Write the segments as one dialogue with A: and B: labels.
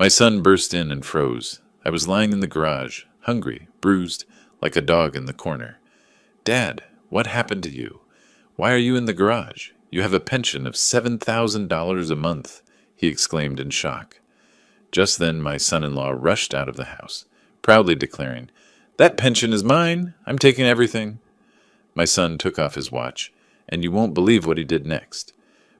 A: My son burst in and froze. I was lying in the garage, hungry, bruised, like a dog in the corner. "Dad, what happened to you? Why are you in the garage? You have a pension of $7,000 a month," he exclaimed in shock. Just then my son-in-law rushed out of the house, proudly declaring, "That pension is mine. I'm taking everything." My son took off his watch, and you won't believe what he did next.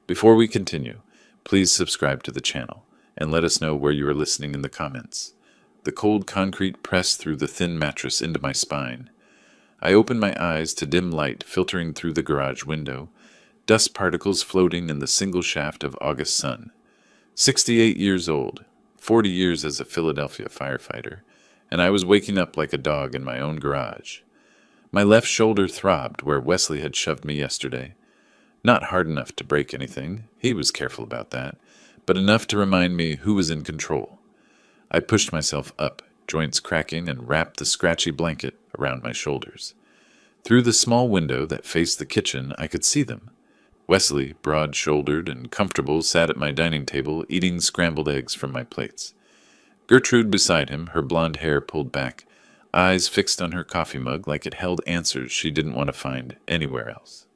A: Before we continue, please subscribe to the channel, and let us know where you are listening in the comments. The cold concrete pressed through the thin mattress into my spine. I opened my eyes to dim light filtering through the garage window, dust particles floating in the single shaft of August sun. 68 years old, 40 years as a Philadelphia firefighter, and I was waking up like a dog in my own garage. My left shoulder throbbed where Wesley had shoved me yesterday. Not hard enough to break anything, he was careful about that, but enough to remind me who was in control. I pushed myself up, joints cracking, and wrapped the scratchy blanket around my shoulders. Through the small window that faced the kitchen, I could see them. Wesley, broad-shouldered and comfortable, sat at my dining table eating scrambled eggs from my plates. Gertrude beside him, her blonde hair pulled back, eyes fixed on her coffee mug like it held answers she didn't want to find anywhere else.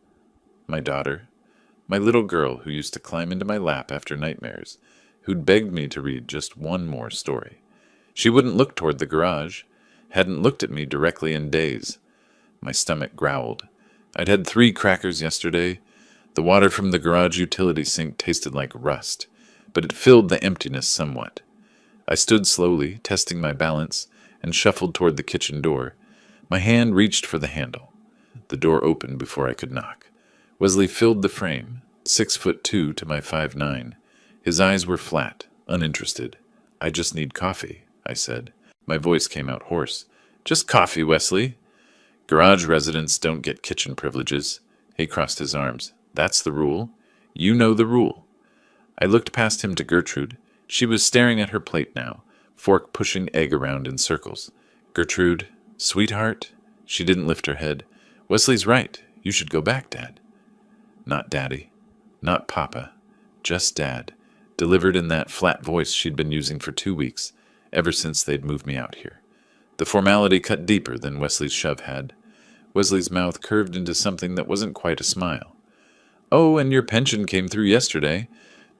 A: My daughter, my little girl who used to climb into my lap after nightmares, who'd begged me to read just one more story. She wouldn't look toward the garage, hadn't looked at me directly in days. My stomach growled. I'd had 3 crackers yesterday. The water from the garage utility sink tasted like rust, but it filled the emptiness somewhat. I stood slowly, testing my balance, and shuffled toward the kitchen door. My hand reached for the handle. The door opened before I could knock. Wesley filled the frame, 6'2" to my 5'9". His eyes were flat, uninterested. "I just need coffee," I said. My voice came out hoarse. "Just coffee, Wesley." "Garage residents don't get kitchen privileges." He crossed his arms. "That's the rule. You know the rule." I looked past him to Gertrude. She was staring at her plate now, fork pushing egg around in circles. "Gertrude, sweetheart." She didn't lift her head. "Wesley's right. You should go back, Dad." Not Daddy. Not Papa. Just Dad, delivered in that flat voice she'd been using for 2 weeks, ever since they'd moved me out here. The formality cut deeper than Wesley's shove had. Wesley's mouth curved into something that wasn't quite a smile. "Oh, and your pension came through yesterday.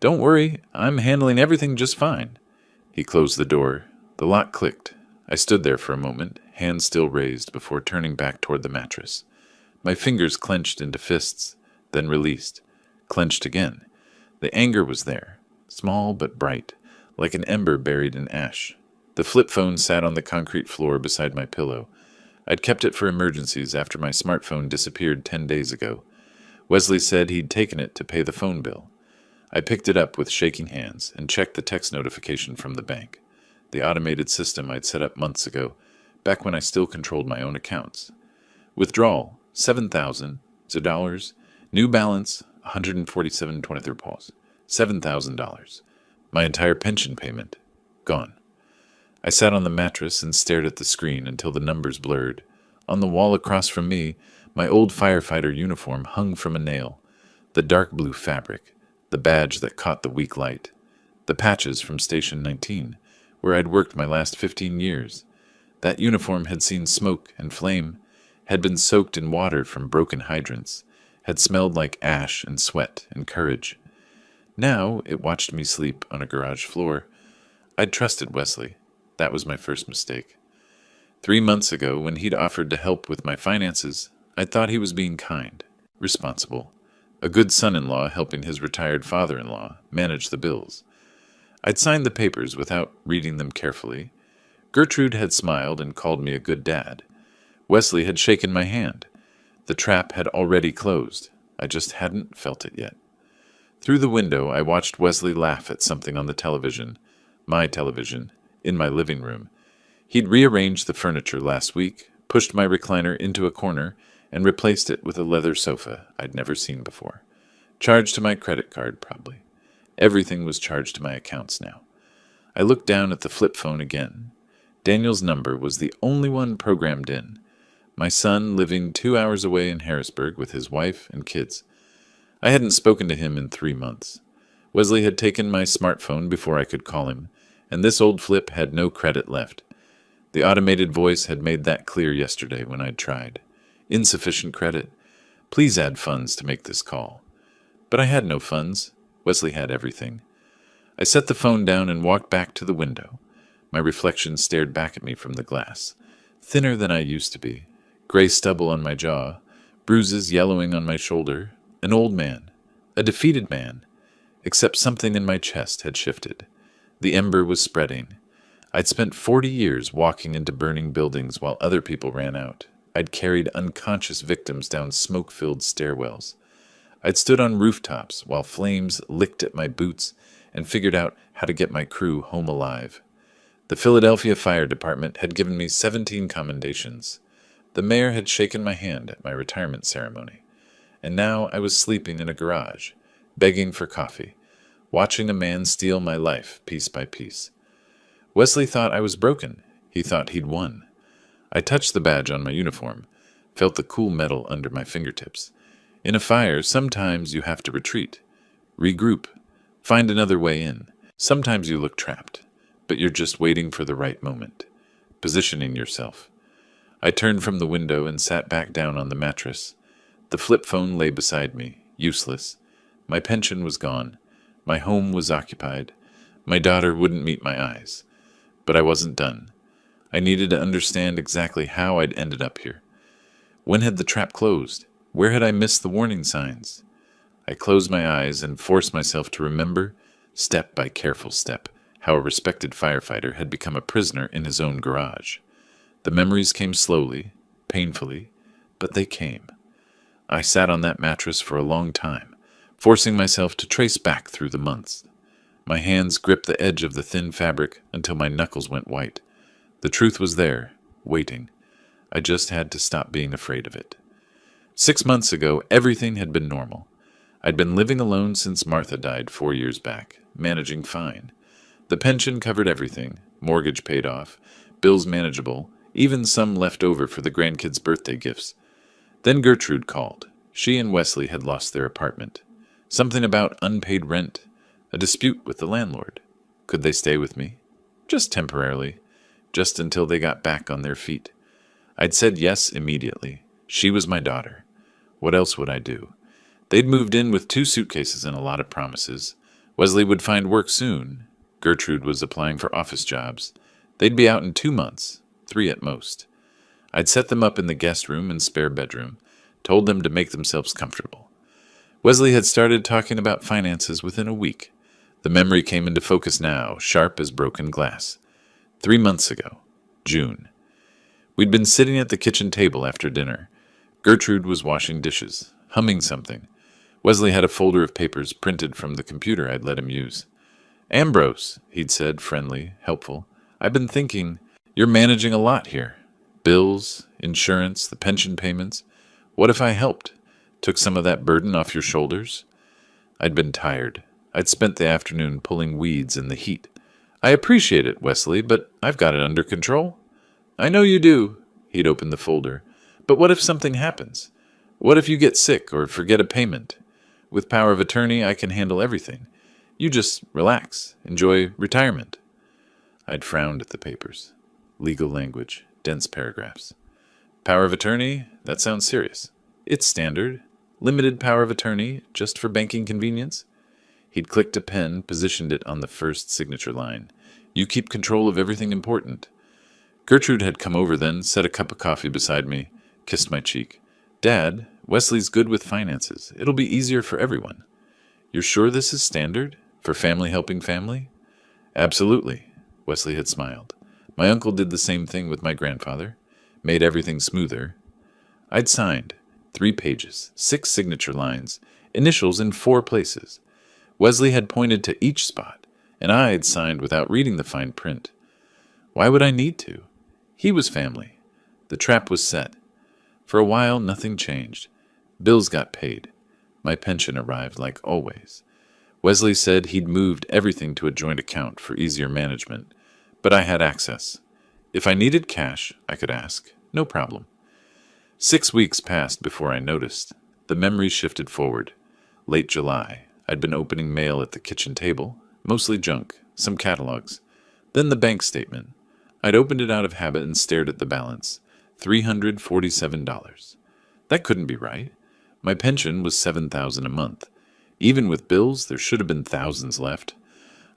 A: Don't worry, I'm handling everything just fine." He closed the door. The lock clicked. I stood there for a moment, hands still raised, before turning back toward the mattress. My fingers clenched into fists, then released. Clenched again. The anger was there, small but bright, like an ember buried in ash. The flip phone sat on the concrete floor beside my pillow. I'd kept it for emergencies after my smartphone disappeared 10 days ago. Wesley said he'd taken it to pay the phone bill. I picked it up with shaking hands and checked the text notification from the bank, the automated system I'd set up months ago, back when I still controlled my own accounts. Withdrawal, $7,000. New balance, 147.23 pause. $7,000. My entire pension payment. Gone. I sat on the mattress and stared at the screen until the numbers blurred. On the wall across from me, my old firefighter uniform hung from a nail. The dark blue fabric, the badge that caught the weak light. The patches from Station 19, where I'd worked my last 15 years. That uniform had seen smoke and flame, had been soaked in water from broken hydrants, had smelled like ash and sweat and courage. Now it watched me sleep on a garage floor. I'd trusted Wesley. That was my first mistake. 3 months ago, when he'd offered to help with my finances, I'd thought he was being kind, responsible, a good son-in-law helping his retired father-in-law manage the bills. I'd signed the papers without reading them carefully. Gertrude had smiled and called me a good dad. Wesley had shaken my hand. The trap had already closed. I just hadn't felt it yet. Through the window, I watched Wesley laugh at something on the television, my television, in my living room. He'd rearranged the furniture last week, pushed my recliner into a corner, and replaced it with a leather sofa I'd never seen before. Charged to my credit card, probably. Everything was charged to my accounts now. I looked down at the flip phone again. Daniel's number was the only one programmed in. My son living 2 hours away in Harrisburg with his wife and kids. I hadn't spoken to him in 3 months. Wesley had taken my smartphone before I could call him, and this old flip had no credit left. The automated voice had made that clear yesterday when I'd tried. Insufficient credit. Please add funds to make this call. But I had no funds. Wesley had everything. I set the phone down and walked back to the window. My reflection stared back at me from the glass. Thinner than I used to be. Gray stubble on my jaw. Bruises yellowing on my shoulder. An old man. A defeated man. Except something in my chest had shifted. The ember was spreading. I'd spent 40 years walking into burning buildings while other people ran out. I'd carried unconscious victims down smoke-filled stairwells. I'd stood on rooftops while flames licked at my boots and figured out how to get my crew home alive. The Philadelphia Fire Department had given me 17 commendations. The mayor had shaken my hand at my retirement ceremony. And now I was sleeping in a garage, begging for coffee, watching a man steal my life piece by piece. Wesley thought I was broken. He thought he'd won. I touched the badge on my uniform, felt the cool metal under my fingertips. In a fire, sometimes you have to retreat, regroup, find another way in. Sometimes you look trapped, but you're just waiting for the right moment, positioning yourself. I turned from the window and sat back down on the mattress. The flip phone lay beside me, useless. My pension was gone. My home was occupied. My daughter wouldn't meet my eyes. But I wasn't done. I needed to understand exactly how I'd ended up here. When had the trap closed? Where had I missed the warning signs? I closed my eyes and forced myself to remember, step by careful step, how a respected firefighter had become a prisoner in his own garage. The memories came slowly, painfully, but they came. I sat on that mattress for a long time, forcing myself to trace back through the months. My hands gripped the edge of the thin fabric until my knuckles went white. The truth was there, waiting. I just had to stop being afraid of it. 6 months ago, everything had been normal. I'd been living alone since Martha died 4 years back, managing fine. The pension covered everything, mortgage paid off, bills manageable, even some left over for the grandkids' birthday gifts. Then Gertrude called. She and Wesley had lost their apartment. Something about unpaid rent, a dispute with the landlord. Could they stay with me? Just temporarily, just until they got back on their feet. I'd said yes immediately. She was my daughter. What else would I do? They'd moved in with 2 suitcases and a lot of promises. Wesley would find work soon. Gertrude was applying for office jobs. They'd be out in 2 months, 3 at most. I'd set them up in the guest room and spare bedroom, told them to make themselves comfortable. Wesley had started talking about finances within a week. The memory came into focus now, sharp as broken glass. 3 months ago, June. We'd been sitting at the kitchen table after dinner. Gertrude was washing dishes, humming something. Wesley had a folder of papers printed from the computer I'd let him use. "Ambrose," he'd said, friendly, helpful. "I've been thinking, you're managing a lot here. Bills, insurance, the pension payments. What if I helped? Took some of that burden off your shoulders?" I'd been tired. I'd spent the afternoon pulling weeds in the heat. "I appreciate it, Wesley, but I've got it under control." "I know you do." He'd opened the folder. "But what if something happens? What if you get sick or forget a payment? With power of attorney, I can handle everything. You just relax, enjoy retirement." I'd frowned at the papers. Legal language, dense paragraphs. "Power of attorney? That sounds serious." "It's standard. Limited power of attorney, just for banking convenience." He'd clicked a pen, positioned it on the first signature line. "You keep control of everything important." Gertrude had come over then, set a cup of coffee beside me, kissed my cheek. "Dad, Wesley's good with finances. It'll be easier for everyone." "You're sure this is standard? For family helping family?" "Absolutely." Wesley had smiled. "My uncle did the same thing with my grandfather. Made everything smoother." I'd signed. 3 pages, 6 signature lines, initials in 4 places. Wesley had pointed to each spot, and I had signed without reading the fine print. Why would I need to? He was family. The trap was set. For a while, nothing changed. Bills got paid. My pension arrived like always. Wesley said he'd moved everything to a joint account for easier management, but I had access. If I needed cash, I could ask. No problem. 6 weeks passed before I noticed. The memories shifted forward. Late July. I'd been opening mail at the kitchen table, mostly junk, some catalogs. Then the bank statement. I'd opened it out of habit and stared at the balance. $347. That couldn't be right. My pension was $7,000 a month. Even with bills, there should have been thousands left.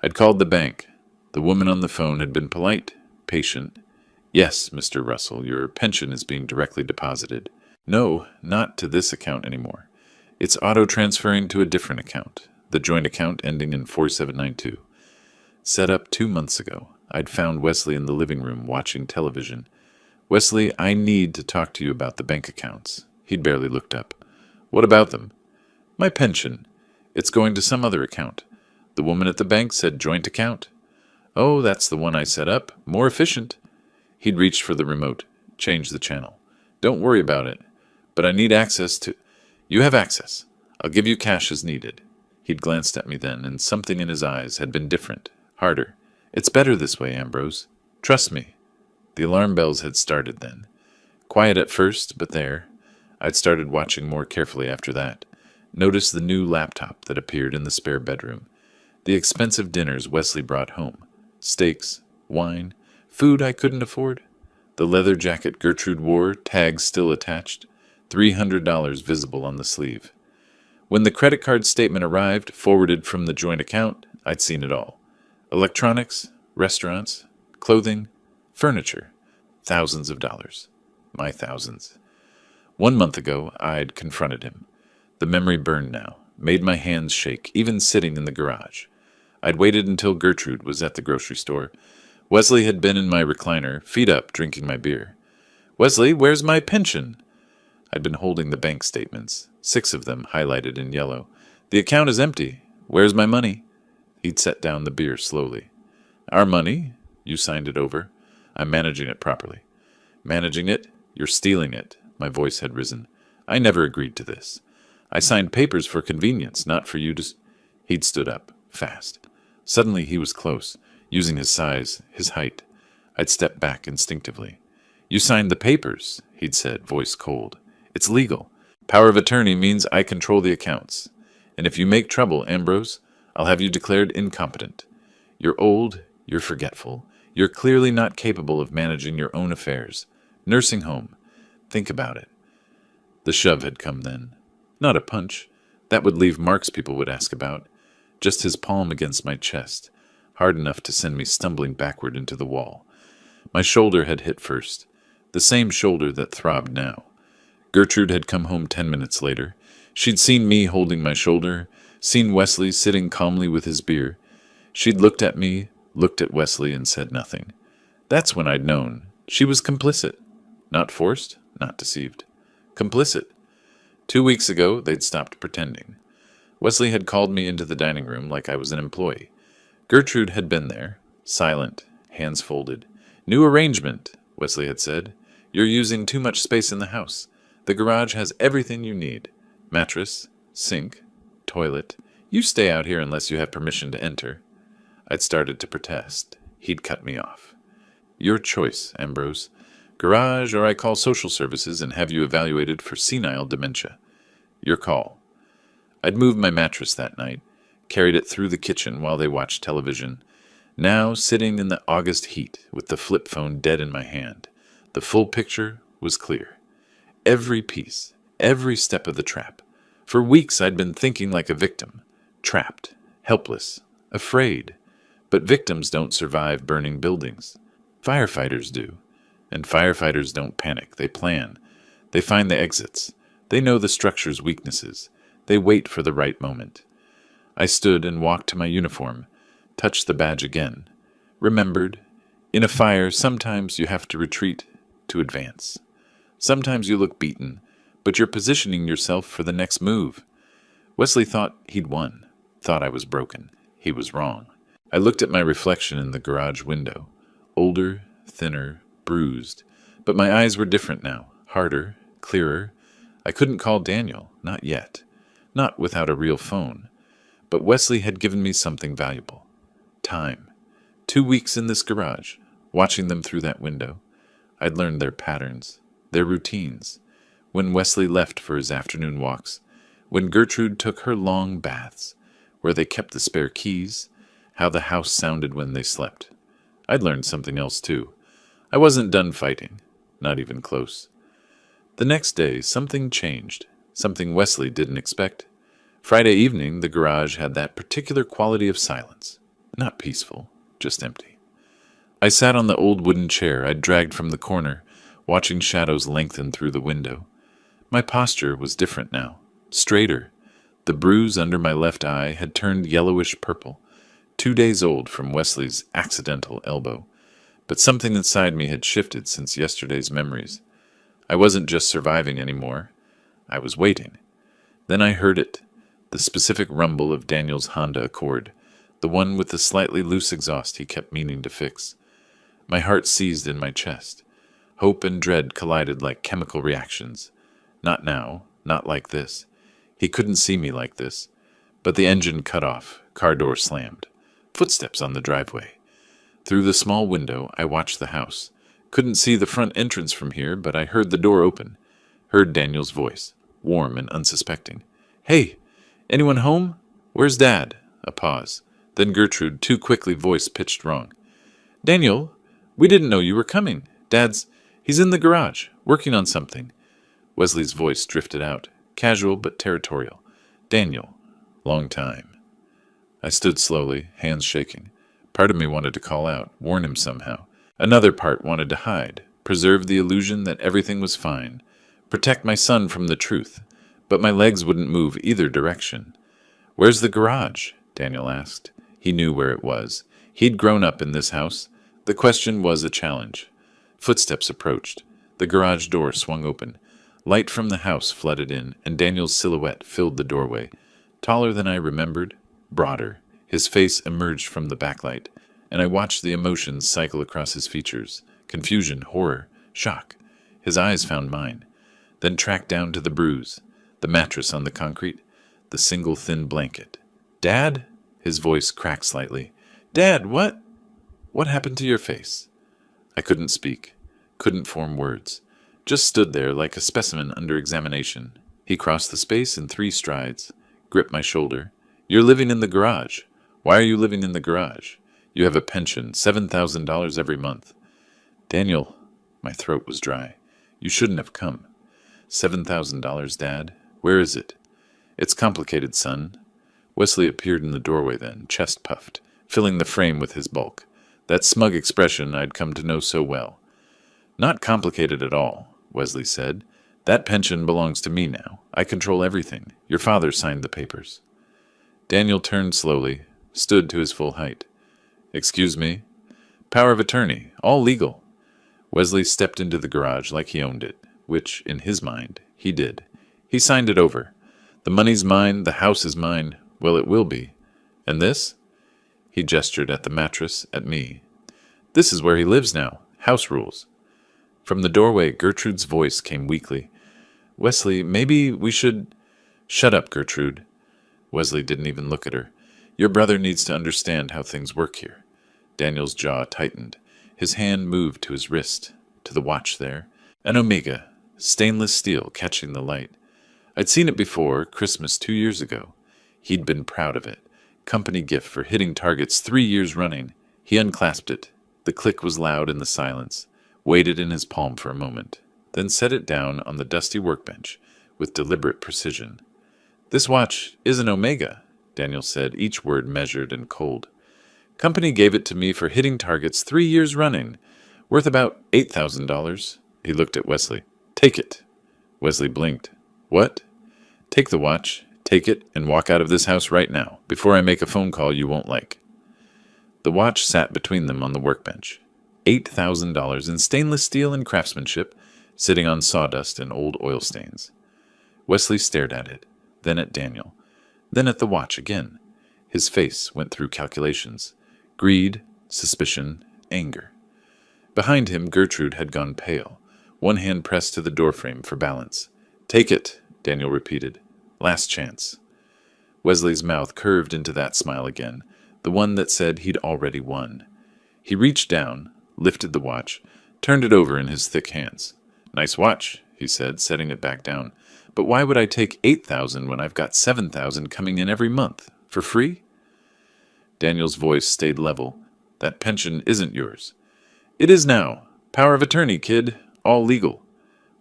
A: I'd called the bank. The woman on the phone had been polite, patient. Yes, Mr. Russell, your pension is being directly deposited. No, not to this account anymore. It's auto-transferring to a different account, the joint account ending in 4792. Set up 2 months ago. I'd found Wesley in the living room watching television. Wesley, I need to talk to you about the bank accounts. He'd barely looked up. What about them? My pension. It's going to some other account. The woman at the bank said joint account. Oh, that's the one I set up. More efficient. He'd reached for the remote, changed the channel. Don't worry about it. But I need access to... You have access. I'll give you cash as needed. He'd glanced at me then, and something in his eyes had been different, harder. It's better this way, Ambrose. Trust me. The alarm bells had started then. Quiet at first, but there. I'd started watching more carefully after that. Noticed the new laptop that appeared in the spare bedroom. The expensive dinners Wesley brought home. Steaks, wine, food I couldn't afford. The leather jacket Gertrude wore, tags still attached. $300 visible on the sleeve. When the credit card statement arrived, forwarded from the joint account, I'd seen it all. Electronics, restaurants, clothing, furniture. Thousands of dollars. My thousands. 1 month ago, I'd confronted him. The memory burned now, made my hands shake, even sitting in the garage. I'd waited until Gertrude was at the grocery store. Wesley had been in my recliner, feet up, drinking my beer. Wesley, where's my pension? I'd been holding the bank statements, 6 of them highlighted in yellow. The account is empty. Where's my money? He'd set down the beer slowly. Our money? You signed it over. I'm managing it properly. Managing it? You're stealing it. My voice had risen. I never agreed to this. I signed papers for convenience, not for you to... He'd stood up, fast. Suddenly he was close, using his size, his height. I'd stepped back instinctively. You signed the papers, he'd said, voice cold. It's legal. Power of attorney means I control the accounts. And if you make trouble, Ambrose, I'll have you declared incompetent. You're old, you're forgetful. You're clearly not capable of managing your own affairs. Nursing home. Think about it. The shove had come then. Not a punch. That would leave marks people would ask about. Just his palm against my chest, hard enough to send me stumbling backward into the wall. My shoulder had hit first, the same shoulder that throbbed now. Gertrude had come home 10 minutes later. She'd seen me holding my shoulder, seen Wesley sitting calmly with his beer. She'd looked at me, looked at Wesley, and said nothing. That's when I'd known. She was complicit. Not forced, not deceived. Complicit. 2 weeks ago, they'd stopped pretending. Wesley had called me into the dining room like I was an employee. Gertrude had been there, silent, hands folded. New arrangement, Wesley had said. You're using too much space in the house. The garage has everything you need. Mattress, sink, toilet. You stay out here unless you have permission to enter. I'd started to protest. He'd cut me off. Your choice, Ambrose. Garage, or I call social services and have you evaluated for senile dementia. Your call. I'd moved my mattress that night, carried it through the kitchen while they watched television. Now, sitting in the August heat with the flip phone dead in my hand, the full picture was clear. Every piece, every step of the trap. For weeks I'd been thinking like a victim. Trapped, helpless, afraid. But victims don't survive burning buildings. Firefighters do. And firefighters don't panic. They plan. They find the exits. They know the structure's weaknesses. They wait for the right moment. I stood and walked to my uniform, touched the badge again. Remembered, in a fire, sometimes you have to retreat to advance. Sometimes you look beaten, but you're positioning yourself for the next move. Wesley thought he'd won, thought I was broken. He was wrong. I looked at my reflection in the garage window. Older, thinner, bruised. But my eyes were different now, harder, clearer. I couldn't call Daniel, not yet. Not without a real phone. But Wesley had given me something valuable. Time. 2 weeks in this garage, watching them through that window. I'd learned their patterns, their routines. When Wesley left for his afternoon walks, when Gertrude took her long baths, where they kept the spare keys, how the house sounded when they slept. I'd learned something else too. I wasn't done fighting. Not even close. The next day, something changed. Something Wesley didn't expect. Friday evening, the garage had that particular quality of silence. Not peaceful, just empty. I sat on the old wooden chair I'd dragged from the corner, watching shadows lengthen through the window. My posture was different now, straighter. The bruise under my left eye had turned yellowish purple, 2 days old from Wesley's accidental elbow. But something inside me had shifted since yesterday's memories. I wasn't just surviving anymore. I was waiting. Then I heard it, the specific rumble of Daniel's Honda Accord, the one with the slightly loose exhaust he kept meaning to fix. My heart seized in my chest. Hope and dread collided like chemical reactions. Not now, not like this. He couldn't see me like this. But the engine cut off, car door slammed. Footsteps on the driveway. Through the small window, I watched the house. Couldn't see the front entrance from here, but I heard the door open. Heard Daniel's voice, warm and unsuspecting. "Hey, anyone home? Where's Dad?" A pause. Then Gertrude, too quickly voice pitched wrong. "Daniel, we didn't know you were coming. He's in the garage, working on something." Wesley's voice drifted out, casual but territorial. "Daniel, long time." I stood slowly, hands shaking. Part of me wanted to call out, warn him somehow. Another part wanted to hide, preserve the illusion that everything was fine, protect my son from the truth. But my legs wouldn't move either direction. "Where's the garage?" Daniel asked. He knew where it was. He'd grown up in this house. The question was a challenge. Footsteps approached. The garage door swung open. Light from the house flooded in, and Daniel's silhouette filled the doorway. Taller than I remembered, broader. His face emerged from the backlight, and I watched the emotions cycle across his features. Confusion, horror, shock. His eyes found mine, then tracked down to the bruise, the mattress on the concrete, the single thin blanket. "Dad?" His voice cracked slightly. "Dad, what? What happened to your face?" I couldn't speak, couldn't form words. Just stood there like a specimen under examination. He crossed the space in 3 strides, gripped my shoulder. "You're living in the garage. Why are you living in the garage? You have a pension, $7,000 every month." "Daniel," my throat was dry. "You shouldn't have come." $7,000, Dad? Where is it?" "It's complicated, son." Wesley appeared in the doorway then, chest puffed, filling the frame with his bulk. That smug expression I'd come to know so well. "Not complicated at all," Wesley said. "That pension belongs to me now. I control everything. Your father signed the papers." Daniel turned slowly, stood to his full height. "Excuse me?" "Power of attorney, all legal." Wesley stepped into the garage like he owned it, which, in his mind, he did. He signed it over. "The money's mine, the house is mine. Well, it will be. And this?" He gestured at the mattress, at me. "This is where he lives now. House rules." From the doorway, Gertrude's voice came weakly. "Wesley, maybe we should—" "Shut up, Gertrude." Wesley didn't even look at her. "Your brother needs to understand how things work here." Daniel's jaw tightened. His hand moved to his wrist, to the watch there. An Omega, stainless steel catching the light. I'd seen it before, Christmas 2 years ago. He'd been proud of it. Company gift for hitting targets 3 years running. He unclasped it. The click was loud in the silence. Waited in his palm for a moment, then set it down on the dusty workbench with deliberate precision. "This watch is an Omega," Daniel said, each word measured and cold. "Company gave it to me for hitting targets 3 years running. Worth about $8,000. He looked at Wesley. "Take it." Wesley blinked. "What?" "Take the watch. Take it and walk out of this house right now, before I make a phone call you won't like." The watch sat between them on the workbench. $8,000 in stainless steel and craftsmanship, sitting on sawdust and old oil stains. Wesley stared at it, then at Daniel, then at the watch again. His face went through calculations. Greed, suspicion, anger. Behind him, Gertrude had gone pale, one hand pressed to the doorframe for balance. "Take it," Daniel repeated. "Last chance." Wesley's mouth curved into that smile again, the one that said he'd already won. He reached down, lifted the watch, turned it over in his thick hands. "Nice watch," he said, setting it back down. "But why would I take $8,000 when I've got $7,000 coming in every month? For free?" Daniel's voice stayed level. That pension isn't yours. It is now. Power of attorney, kid. All legal.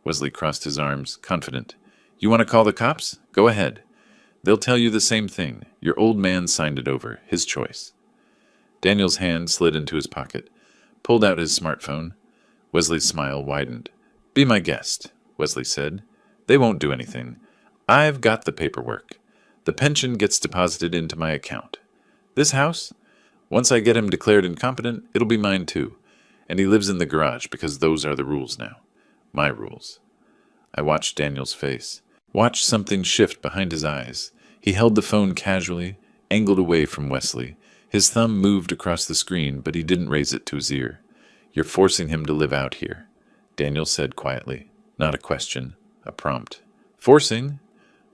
A: Wesley crossed his arms, confident. You want to call the cops? Go ahead. They'll tell you the same thing. Your old man signed it over. His choice. Daniel's hand slid into his pocket, pulled out his smartphone. Wesley's smile widened. Be my guest, Wesley said. They won't do anything. I've got the paperwork. The pension gets deposited into my account. This house? Once I get him declared incompetent, it'll be mine too. And he lives in the garage because those are the rules now. My rules. I watched Daniel's face. Watched something shift behind his eyes. He held the phone casually, angled away from Wesley. His thumb moved across the screen, but he didn't raise it to his ear. You're forcing him to live out here, Daniel said quietly. Not a question, a prompt. Forcing?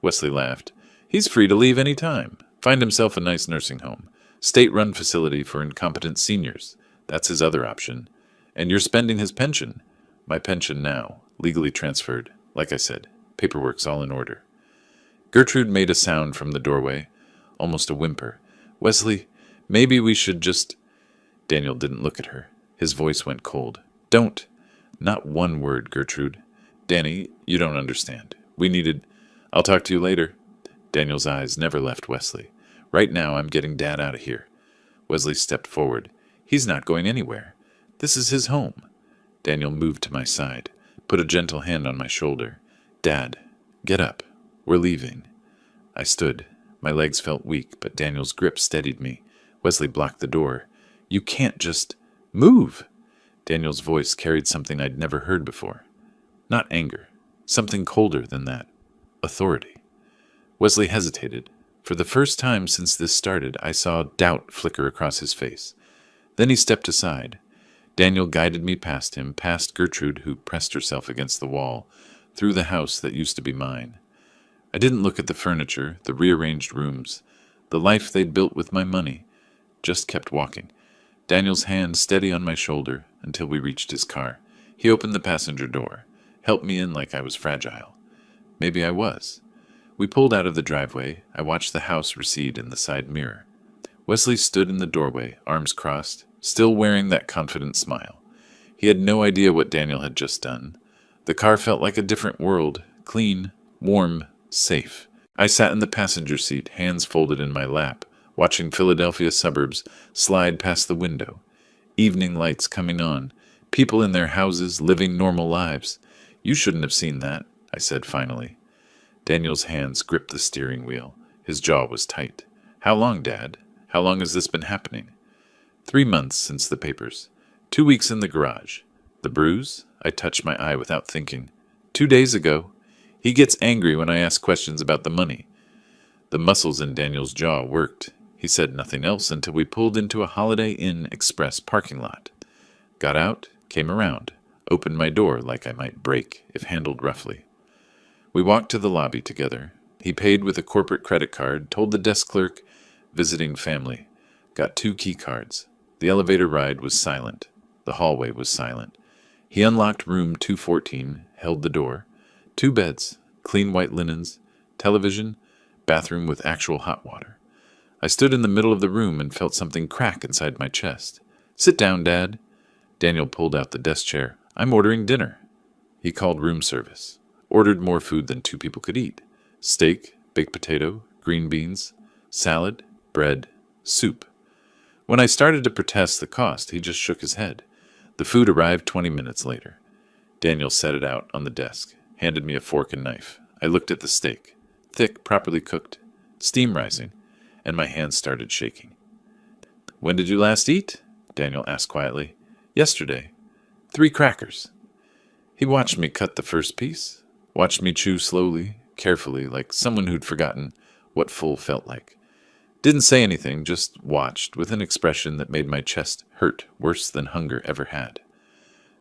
A: Wesley laughed. He's free to leave any time. Find himself a nice nursing home. State-run facility for incompetent seniors. That's his other option. And you're spending his pension. My pension now, legally transferred. Like I said, paperwork's all in order. Gertrude made a sound from the doorway, almost a whimper. Wesley, maybe we should just... Daniel didn't look at her. His voice went cold. Don't. Not one word, Gertrude. Danny, you don't understand. We needed... I'll talk to you later. Daniel's eyes never left Wesley. Right now, I'm getting Dad out of here. Wesley stepped forward. He's not going anywhere. This is his home. Daniel moved to my side, put a gentle hand on my shoulder. Dad, get up. We're leaving. I stood. My legs felt weak, but Daniel's grip steadied me. Wesley blocked the door. You can't just... Move! Daniel's voice carried something I'd never heard before. Not anger. Something colder than that. Authority. Wesley hesitated. For the first time since this started, I saw doubt flicker across his face. Then he stepped aside. Daniel guided me past him, past Gertrude, who pressed herself against the wall, through the house that used to be mine. I didn't look at the furniture, the rearranged rooms, the life they'd built with my money, just kept walking. Daniel's hand steady on my shoulder until we reached his car. He opened the passenger door, helped me in like I was fragile. Maybe I was. We pulled out of the driveway. I watched the house recede in the side mirror. Wesley stood in the doorway, arms crossed, still wearing that confident smile. He had no idea what Daniel had just done. The car felt like a different world, clean, warm, safe. I sat in the passenger seat, hands folded in my lap, watching Philadelphia suburbs slide past the window. Evening lights coming on, people in their houses living normal lives. You shouldn't have seen that, I said finally. Daniel's hands gripped the steering wheel. His jaw was tight. How long, Dad? How long has this been happening? 3 months since the papers. 2 weeks in the garage. The bruise? I touched my eye without thinking. 2 days ago. He gets angry when I ask questions about the money. The muscles in Daniel's jaw worked. He said nothing else until we pulled into a Holiday Inn Express parking lot. Got out, came around, opened my door like I might break if handled roughly. We walked to the lobby together. He paid with a corporate credit card, told the desk clerk, visiting family. Got 2 key cards. The elevator ride was silent. The hallway was silent. He unlocked room 214, held the door. 2 beds, clean white linens, television, bathroom with actual hot water. I stood in the middle of the room and felt something crack inside my chest. Sit down, Dad. Daniel pulled out the desk chair. I'm ordering dinner. He called room service. Ordered more food than 2 people could eat. Steak, baked potato, green beans, salad, bread, soup. When I started to protest the cost, he just shook his head. The food arrived 20 minutes later. Daniel set it out on the desk, handed me a fork and knife. I looked at the steak. Thick, properly cooked, steam rising, and my hands started shaking. When did you last eat? Daniel asked quietly. Yesterday. 3 crackers. He watched me cut the first piece, watched me chew slowly, carefully, like someone who'd forgotten what full felt like. Didn't say anything, just watched, with an expression that made my chest hurt worse than hunger ever had.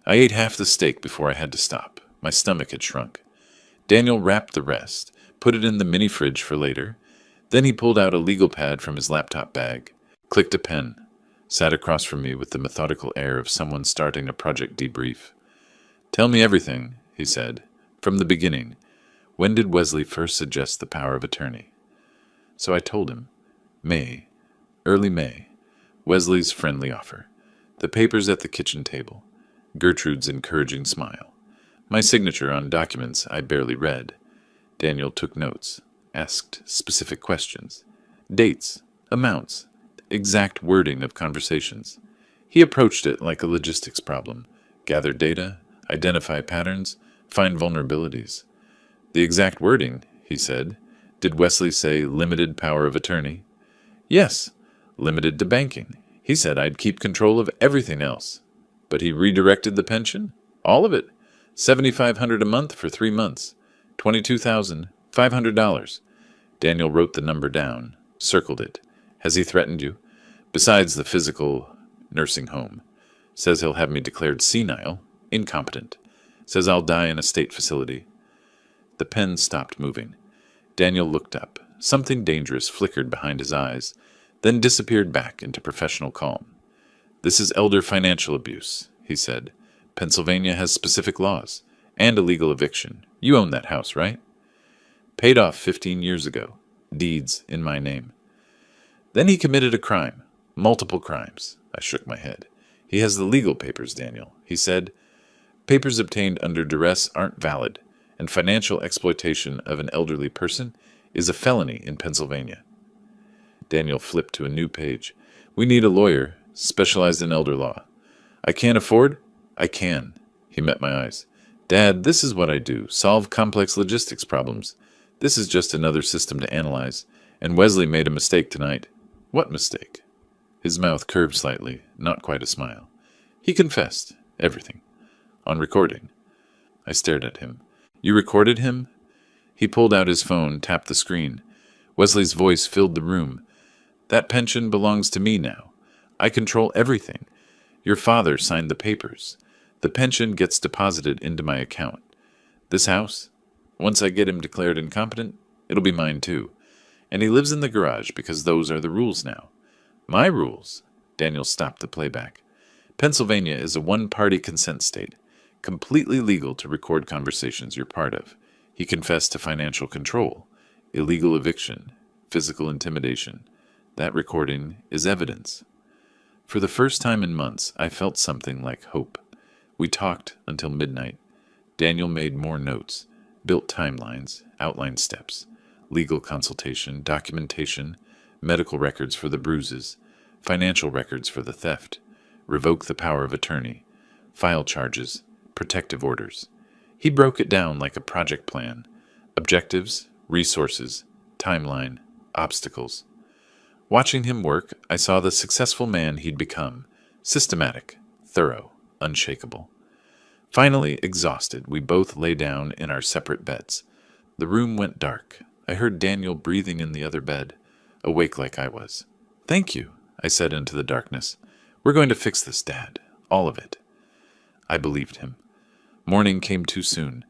A: I ate half the steak before I had to stop. My stomach had shrunk. Daniel wrapped the rest, put it in the mini fridge for later. Then he pulled out a legal pad from his laptop bag, clicked a pen, sat across from me with the methodical air of someone starting a project debrief. Tell me everything, he said, from the beginning. When did Wesley first suggest the power of attorney? So I told him. May, early May, Wesley's friendly offer. The papers at the kitchen table. Gertrude's encouraging smile. My signature on documents I barely read. Daniel took notes, asked specific questions. Dates, amounts, exact wording of conversations. He approached it like a logistics problem. Gather data, identify patterns, find vulnerabilities. The exact wording, he said. Did Wesley say limited power of attorney? Yes, limited to banking. He said I'd keep control of everything else. But he redirected the pension? All of it. $7,500 a month for 3 months. $22,500. Daniel wrote the number down, circled it. Has he threatened you? Besides the physical nursing home. Says he'll have me declared senile, incompetent. Says I'll die in a state facility. The pen stopped moving. Daniel looked up. Something dangerous flickered behind his eyes, then disappeared back into professional calm. This is elder financial abuse, he said. Pennsylvania has specific laws, and a legal eviction. You own that house, right? Paid off 15 years ago. Deeds in my name. Then he committed a crime. Multiple crimes. I shook my head. He has the legal papers, Daniel. He said, papers obtained under duress aren't valid, and financial exploitation of an elderly person is a felony in Pennsylvania. Daniel flipped to a new page. We need a lawyer, specialized in elder law. I can't afford? I can. He met my eyes. Dad, this is what I do. Solve complex logistics problems. This is just another system to analyze. And Wesley made a mistake tonight. What mistake? His mouth curved slightly, not quite a smile. He confessed. Everything. On recording. I stared at him. You recorded him? He pulled out his phone, tapped the screen. Wesley's voice filled the room. That pension belongs to me now. I control everything. Your father signed the papers. The pension gets deposited into my account. This house, once I get him declared incompetent, it'll be mine too. And he lives in the garage because those are the rules now. My rules? Daniel stopped the playback. Pennsylvania is a one-party consent state, completely legal to record conversations you're part of. He confessed to financial control, illegal eviction, physical intimidation. That recording is evidence. For the first time in months, I felt something like hope. We talked until midnight. Daniel made more notes, built timelines, outlined steps, legal consultation, documentation, medical records for the bruises, financial records for the theft, revoke the power of attorney, file charges, protective orders. He broke it down like a project plan. Objectives, resources, timeline, obstacles. Watching him work, I saw the successful man he'd become. Systematic, thorough, unshakable. Finally, exhausted, we both lay down in our separate beds. The room went dark. I heard Daniel breathing in the other bed, awake like I was. Thank you, I said into the darkness. We're going to fix this, Dad. All of it. I believed him. Morning came too soon.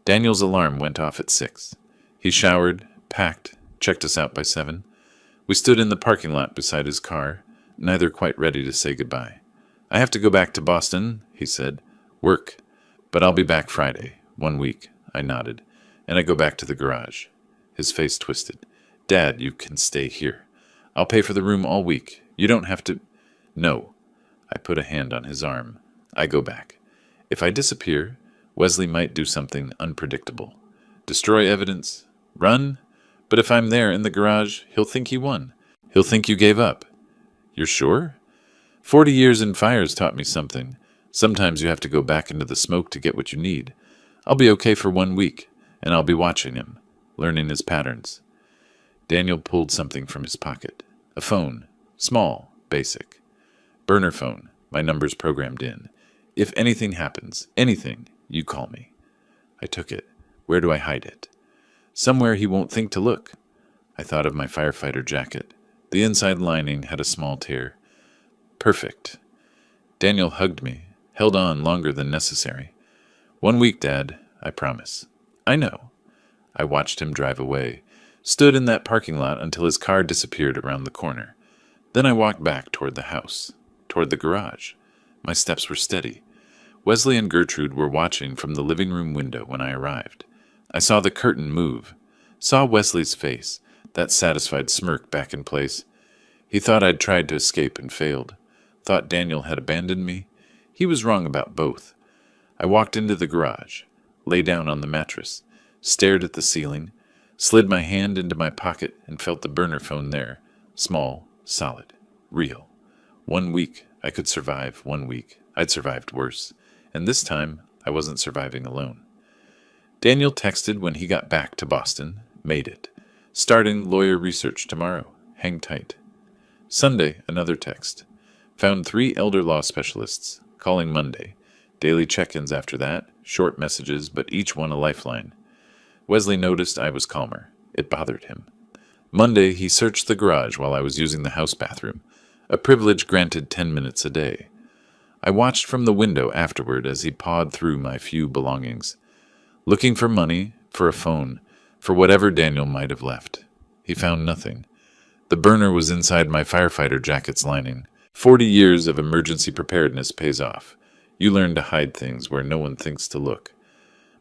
A: Daniel's alarm went off at 6. He showered, packed, checked us out by 7. We stood in the parking lot beside his car, neither quite ready to say goodbye. I have to go back to Boston, he said. Work. But I'll be back Friday. 1 week. I nodded. And I go back to the garage. His face twisted. Dad, you can stay here. I'll pay for the room all week. You don't have to... No. I put a hand on his arm. I go back. If I disappear, Wesley might do something unpredictable. Destroy evidence. Run. But if I'm there in the garage, he'll think he won. He'll think you gave up. You're sure? 40 years in fires taught me something. Sometimes you have to go back into the smoke to get what you need. I'll be okay for 1 week, and I'll be watching him, learning his patterns. Daniel pulled something from his pocket. A phone. Small. Basic. Burner phone. My number's programmed in. If anything happens, anything, you call me. I took it. Where do I hide it? Somewhere he won't think to look. I thought of my firefighter jacket. The inside lining had a small tear. Perfect. Daniel hugged me, held on longer than necessary. 1 week, Dad, I promise. I know. I watched him drive away, stood in that parking lot until his car disappeared around the corner. Then I walked back toward the house, toward the garage. My steps were steady. Wesley and Gertrude were watching from the living room window when I arrived. I saw the curtain move, saw Wesley's face, that satisfied smirk back in place. He thought I'd tried to escape and failed. Thought Daniel had abandoned me. He was wrong about both. I walked into the garage, lay down on the mattress, stared at the ceiling, slid my hand into my pocket and felt the burner phone there. Small, solid, real. 1 week, I could survive 1 week. I'd survived worse. And this time, I wasn't surviving alone. Daniel texted when he got back to Boston. Made it. Starting lawyer research tomorrow. Hang tight. Sunday, another text. Found 3 elder law specialists. Calling Monday. Daily check-ins after that. Short messages, but each one a lifeline. Wesley noticed I was calmer. It bothered him. Monday, he searched the garage while I was using the house bathroom, a privilege granted 10 minutes a day. I watched from the window afterward as he pawed through my few belongings, looking for money, for a phone, for whatever Daniel might have left. He found nothing. The burner was inside my firefighter jacket's lining. 40 years of emergency preparedness pays off. You learn to hide things where no one thinks to look.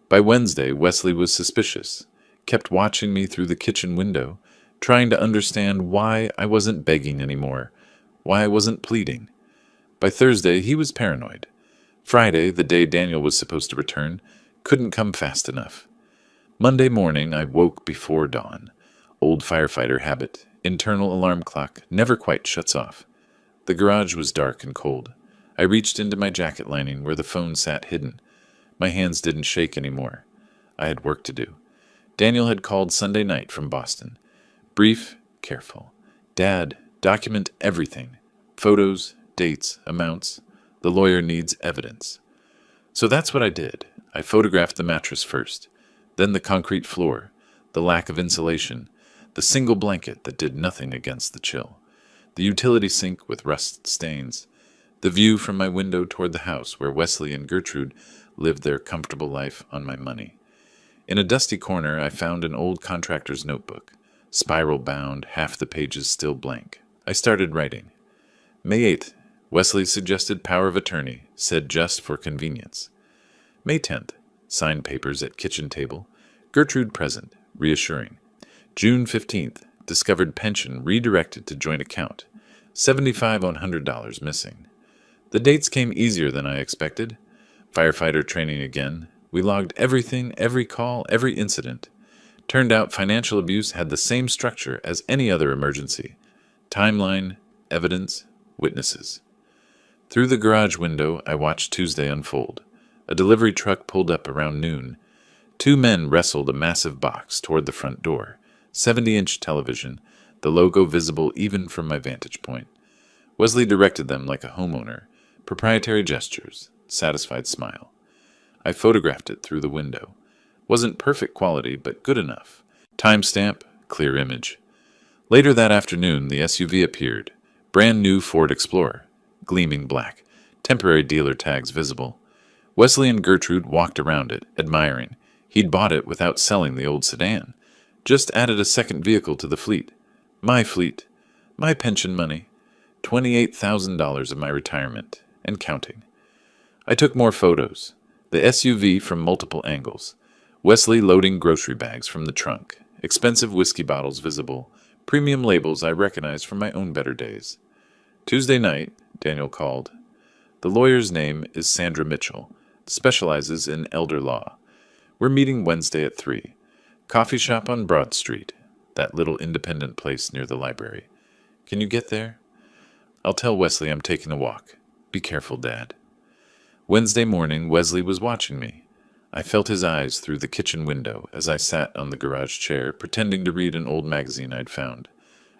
A: By Wednesday, Wesley was suspicious, kept watching me through the kitchen window, trying to understand why I wasn't begging anymore, why I wasn't pleading. By Thursday, he was paranoid. Friday, the day Daniel was supposed to return, couldn't come fast enough. Monday morning, I woke before dawn. Old firefighter habit. Internal alarm clock never quite shuts off. The garage was dark and cold. I reached into my jacket lining where the phone sat hidden. My hands didn't shake anymore. I had work to do. Daniel had called Sunday night from Boston. Brief, careful. Dad, document everything. Photos, dates, amounts. The lawyer needs evidence. So that's what I did. I photographed the mattress first, then the concrete floor, the lack of insulation, the single blanket that did nothing against the chill, the utility sink with rust stains, the view from my window toward the house where Wesley and Gertrude lived their comfortable life on my money. In a dusty corner, I found an old contractor's notebook, spiral-bound, half the pages still blank. I started writing. May 8th, Wesley suggested power of attorney, said just for convenience. May 10th, signed papers at kitchen table, Gertrude present, reassuring. June 15th, discovered pension redirected to joint account, $7,500 missing. The dates came easier than I expected. Firefighter training again. We logged everything, every call, every incident. Turned out financial abuse had the same structure as any other emergency. Timeline, evidence, witnesses. Through the garage window, I watched Tuesday unfold. A delivery truck pulled up around noon. 2 men wrestled a massive box toward the front door. 70-inch television, the logo visible even from my vantage point. Wesley directed them like a homeowner. Proprietary gestures, satisfied smile. I photographed it through the window. Wasn't perfect quality, but good enough. Timestamp, clear image. Later that afternoon, the SUV appeared. Brand new Ford Explorer, gleaming black, temporary dealer tags visible. Wesley and Gertrude walked around it, admiring. He'd bought it without selling the old sedan. Just added a second vehicle to the fleet. My fleet. My pension money. $28,000 of my retirement. And counting. I took more photos. The SUV from multiple angles. Wesley loading grocery bags from the trunk. Expensive whiskey bottles visible. Premium labels I recognized from my own better days. Tuesday night, Daniel called. The lawyer's name is Sandra Mitchell. Specializes in elder law. We're meeting Wednesday at 3. Coffee shop on Broad Street. That little independent place near the library. Can you get there? I'll tell Wesley I'm taking a walk. Be careful, Dad. Wednesday morning, Wesley was watching me. I felt his eyes through the kitchen window as I sat on the garage chair, pretending to read an old magazine I'd found.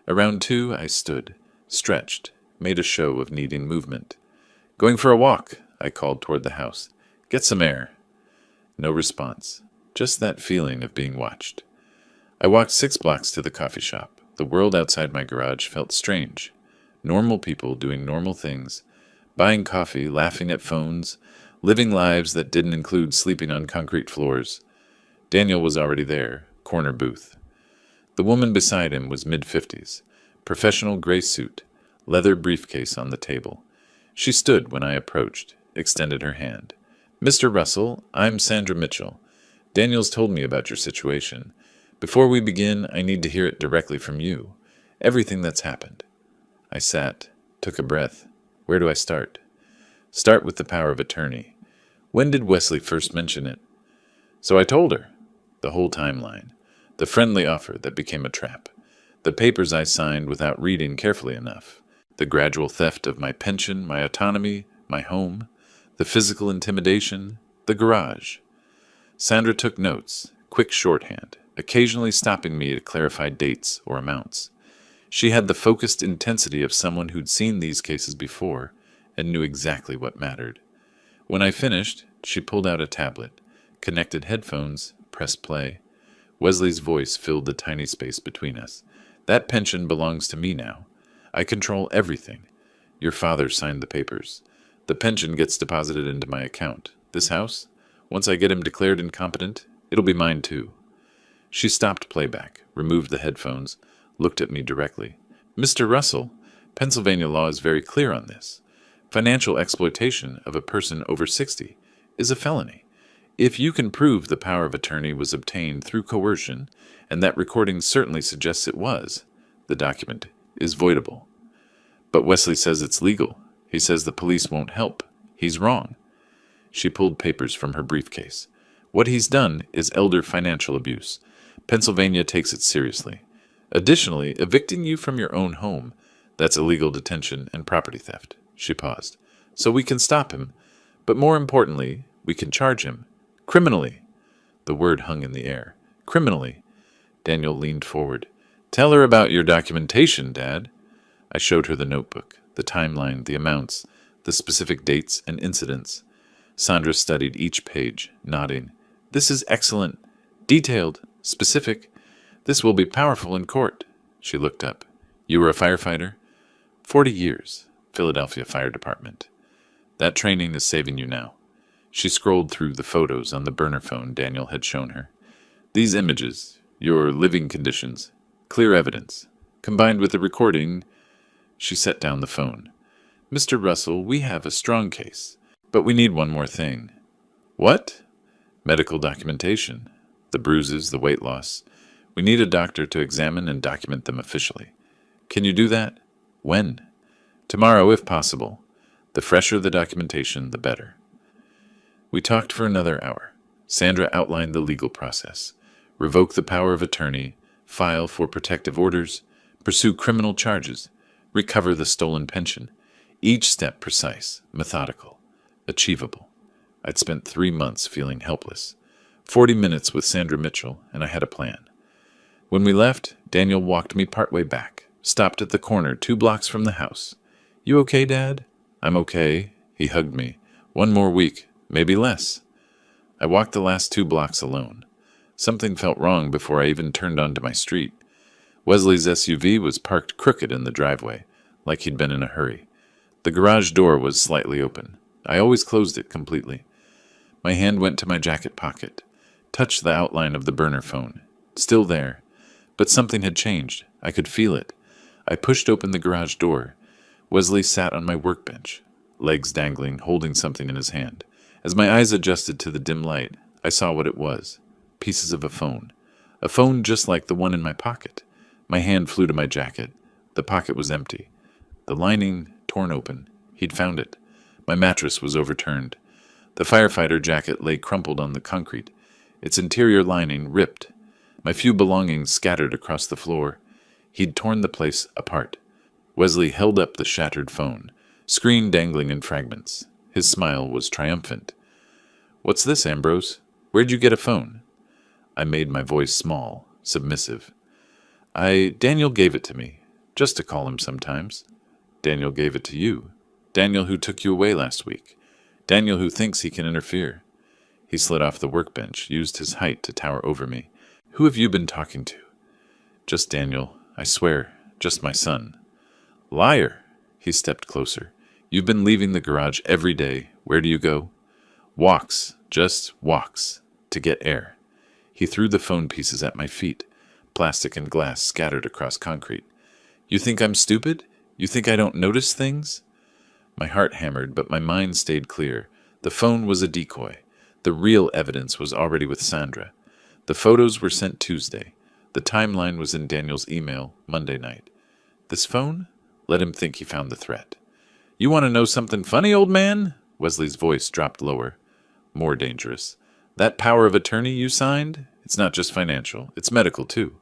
A: Around 2, I stood, stretched, made a show of needing movement. Going for a walk, I called toward the house. Get some air. No response. Just that feeling of being watched. I walked 6 blocks to the coffee shop. The world outside my garage felt strange. Normal people doing normal things. Buying coffee, laughing at phones, living lives that didn't include sleeping on concrete floors. Daniel was already there, corner booth. The woman beside him was mid-50s, professional gray suit, leather briefcase on the table. She stood when I approached, extended her hand. Mr. Russell, I'm Sandra Mitchell. Daniel's told me about your situation. Before we begin, I need to hear it directly from you. Everything that's happened. I sat, took a breath. Where do I start? Start with the power of attorney. When did Wesley first mention it? So I told her. The whole timeline. The friendly offer that became a trap. The papers I signed without reading carefully enough. The gradual theft of my pension, my autonomy, my home. The physical intimidation. The garage. Sandra took notes, quick shorthand, occasionally stopping me to clarify dates or amounts. She had the focused intensity of someone who'd seen these cases before and knew exactly what mattered. When I finished, she pulled out a tablet, connected headphones, pressed play. Wesley's voice filled the tiny space between us. That pension belongs to me now. I control everything. Your father signed the papers. The pension gets deposited into my account. This house? Once I get him declared incompetent, it'll be mine too. She stopped playback, removed the headphones, looked at me directly. Mr. Russell, Pennsylvania law is very clear on this. Financial exploitation of a person over 60 is a felony. If you can prove the power of attorney was obtained through coercion, and that recording certainly suggests it was, the document is voidable. But Wesley says it's legal. He says the police won't help. He's wrong. She pulled papers from her briefcase. What he's done is elder financial abuse. Pennsylvania takes it seriously. Additionally, evicting you from your own home, that's illegal detention and property theft. She paused. So we can stop him, but more importantly, we can charge him. Criminally. The word hung in the air. Criminally. Daniel leaned forward. Tell her about your documentation, Dad. I showed her the notebook, the timeline, the amounts, the specific dates and incidents. Sandra studied each page, nodding. This is excellent. Detailed. Specific. This will be powerful in court. She looked up. You were a firefighter? 40 years. Philadelphia Fire Department. That training is saving you now. She scrolled through the photos on the burner phone Daniel had shown her. These images, your living conditions, clear evidence. Combined with the recording, she set down the phone. Mr. Russell, we have a strong case, but we need one more thing. What? Medical documentation. The bruises, the weight loss. We need a doctor to examine and document them officially. Can you do that? When? Tomorrow, if possible. The fresher the documentation, the better. We talked for another hour. Sandra outlined the legal process. Revoke the power of attorney, file for protective orders, pursue criminal charges, recover the stolen pension. Each step precise, methodical, achievable. I'd spent 3 months feeling helpless. 40 minutes with Sandra Mitchell, and I had a plan. When we left, Daniel walked me partway back, stopped at the corner 2 blocks from the house. You okay, Dad? I'm okay. He hugged me. 1 more week, maybe less. I walked the last 2 blocks alone. Something felt wrong before I even turned onto my street. Wesley's SUV was parked crooked in the driveway, like he'd been in a hurry. The garage door was slightly open. I always closed it completely. My hand went to my jacket pocket, touched the outline of the burner phone. Still there. But something had changed. I could feel it. I pushed open the garage door. Wesley sat on my workbench, legs dangling, holding something in his hand. As my eyes adjusted to the dim light, I saw what it was. Pieces of a phone. A phone just like the one in my pocket. My hand flew to my jacket. The pocket was empty. The lining torn open. He'd found it. My mattress was overturned. The firefighter jacket lay crumpled on the concrete, its interior lining ripped. My few belongings scattered across the floor. He'd torn the place apart. Wesley held up the shattered phone, screen dangling in fragments. His smile was triumphant. What's this, Ambrose? Where'd you get a phone? I made my voice small, submissive. Daniel gave it to me, just to call him sometimes. Daniel gave it to you. Daniel who took you away last week. Daniel who thinks he can interfere. He slid off the workbench, used his height to tower over me. Who have you been talking to? Just Daniel, I swear, just my son. Liar! He stepped closer. You've been leaving the garage every day. Where do you go? Walks, just walks, to get air. He threw the phone pieces at my feet, plastic and glass scattered across concrete. You think I'm stupid? You think I don't notice things? My heart hammered, but my mind stayed clear. The phone was a decoy. The real evidence was already with Sandra. The photos were sent Tuesday. The timeline was in Daniel's email Monday night. This phone? Let him think he found the threat. You want to know something funny, old man? Wesley's voice dropped lower. More dangerous. That power of attorney you signed? It's not just financial. It's medical, too.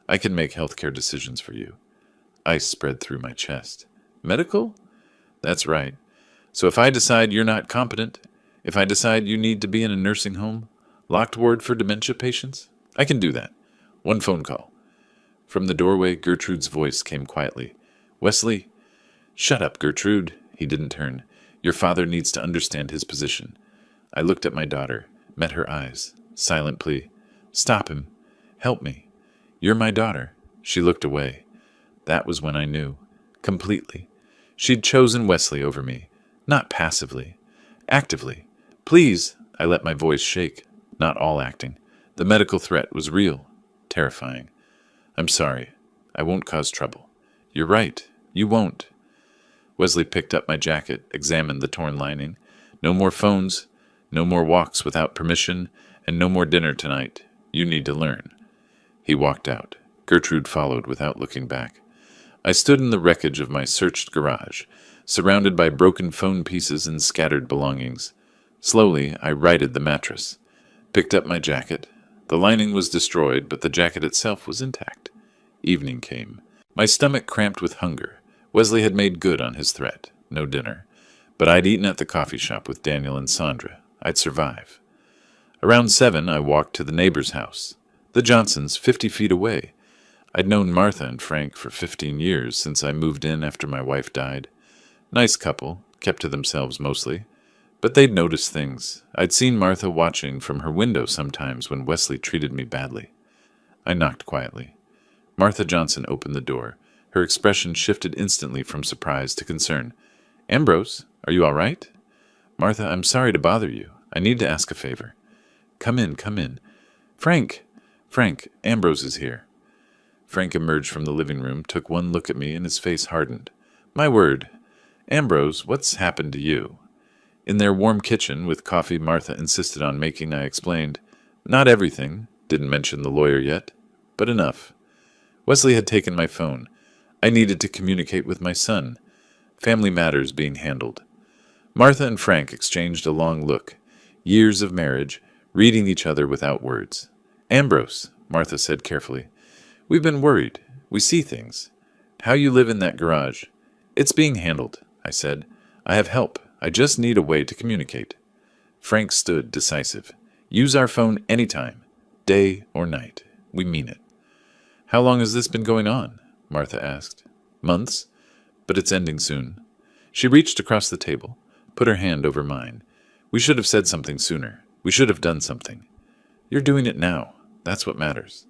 A: I can make healthcare decisions for you. Ice spread through my chest. Medical? That's right. So if I decide you're not competent, if I decide you need to be in a nursing home, locked ward for dementia patients, I can do that. One phone call. From the doorway, Gertrude's voice came quietly. Wesley, shut up, Gertrude. He didn't turn. Your father needs to understand his position. I looked at my daughter, met her eyes. Silent plea. Stop him. Help me. You're my daughter. She looked away. That was when I knew. Completely. She'd chosen Wesley over me. Not passively. Actively. Please, I let my voice shake. Not all acting. The medical threat was real. Terrifying. I'm sorry. I won't cause trouble. You're right. You won't. Wesley picked up my jacket, examined the torn lining. No more phones, no more walks without permission, and no more dinner tonight. You need to learn. He walked out. Gertrude followed without looking back. I stood in the wreckage of my searched garage, surrounded by broken phone pieces and scattered belongings. Slowly, I righted the mattress. Picked up my jacket. The lining was destroyed, but the jacket itself was intact. Evening came. My stomach cramped with hunger. Wesley had made good on his threat. No dinner. But I'd eaten at the coffee shop with Daniel and Sandra. I'd survive. Around 7, I walked to the neighbor's house. The Johnsons, 50 feet away. I'd known Martha and Frank for 15 years since I moved in after my wife died. Nice couple, kept to themselves mostly. But they'd noticed things. I'd seen Martha watching from her window sometimes when Wesley treated me badly. I knocked quietly. Martha Johnson opened the door. Her expression shifted instantly from surprise to concern. Ambrose, are you all right? Martha, I'm sorry to bother you. I need to ask a favor. Come in, come in. Frank, Ambrose is here. Frank emerged from the living room, took one look at me, and his face hardened. My word. Ambrose, what's happened to you? In their warm kitchen, with coffee Martha insisted on making, I explained. Not everything. Didn't mention the lawyer yet. But enough. Wesley had taken my phone. I needed to communicate with my son. Family matters being handled. Martha and Frank exchanged a long look. Years of marriage, reading each other without words. Ambrose, Martha said carefully. We've been worried. We see things. How you live in that garage. It's being handled, I said. I have help. I just need a way to communicate. Frank stood decisive. Use our phone anytime, day or night. We mean it. How long has this been going on? Martha asked. Months, but it's ending soon. She reached across the table, put her hand over mine. We should have said something sooner. We should have done something. You're doing it now. That's what matters.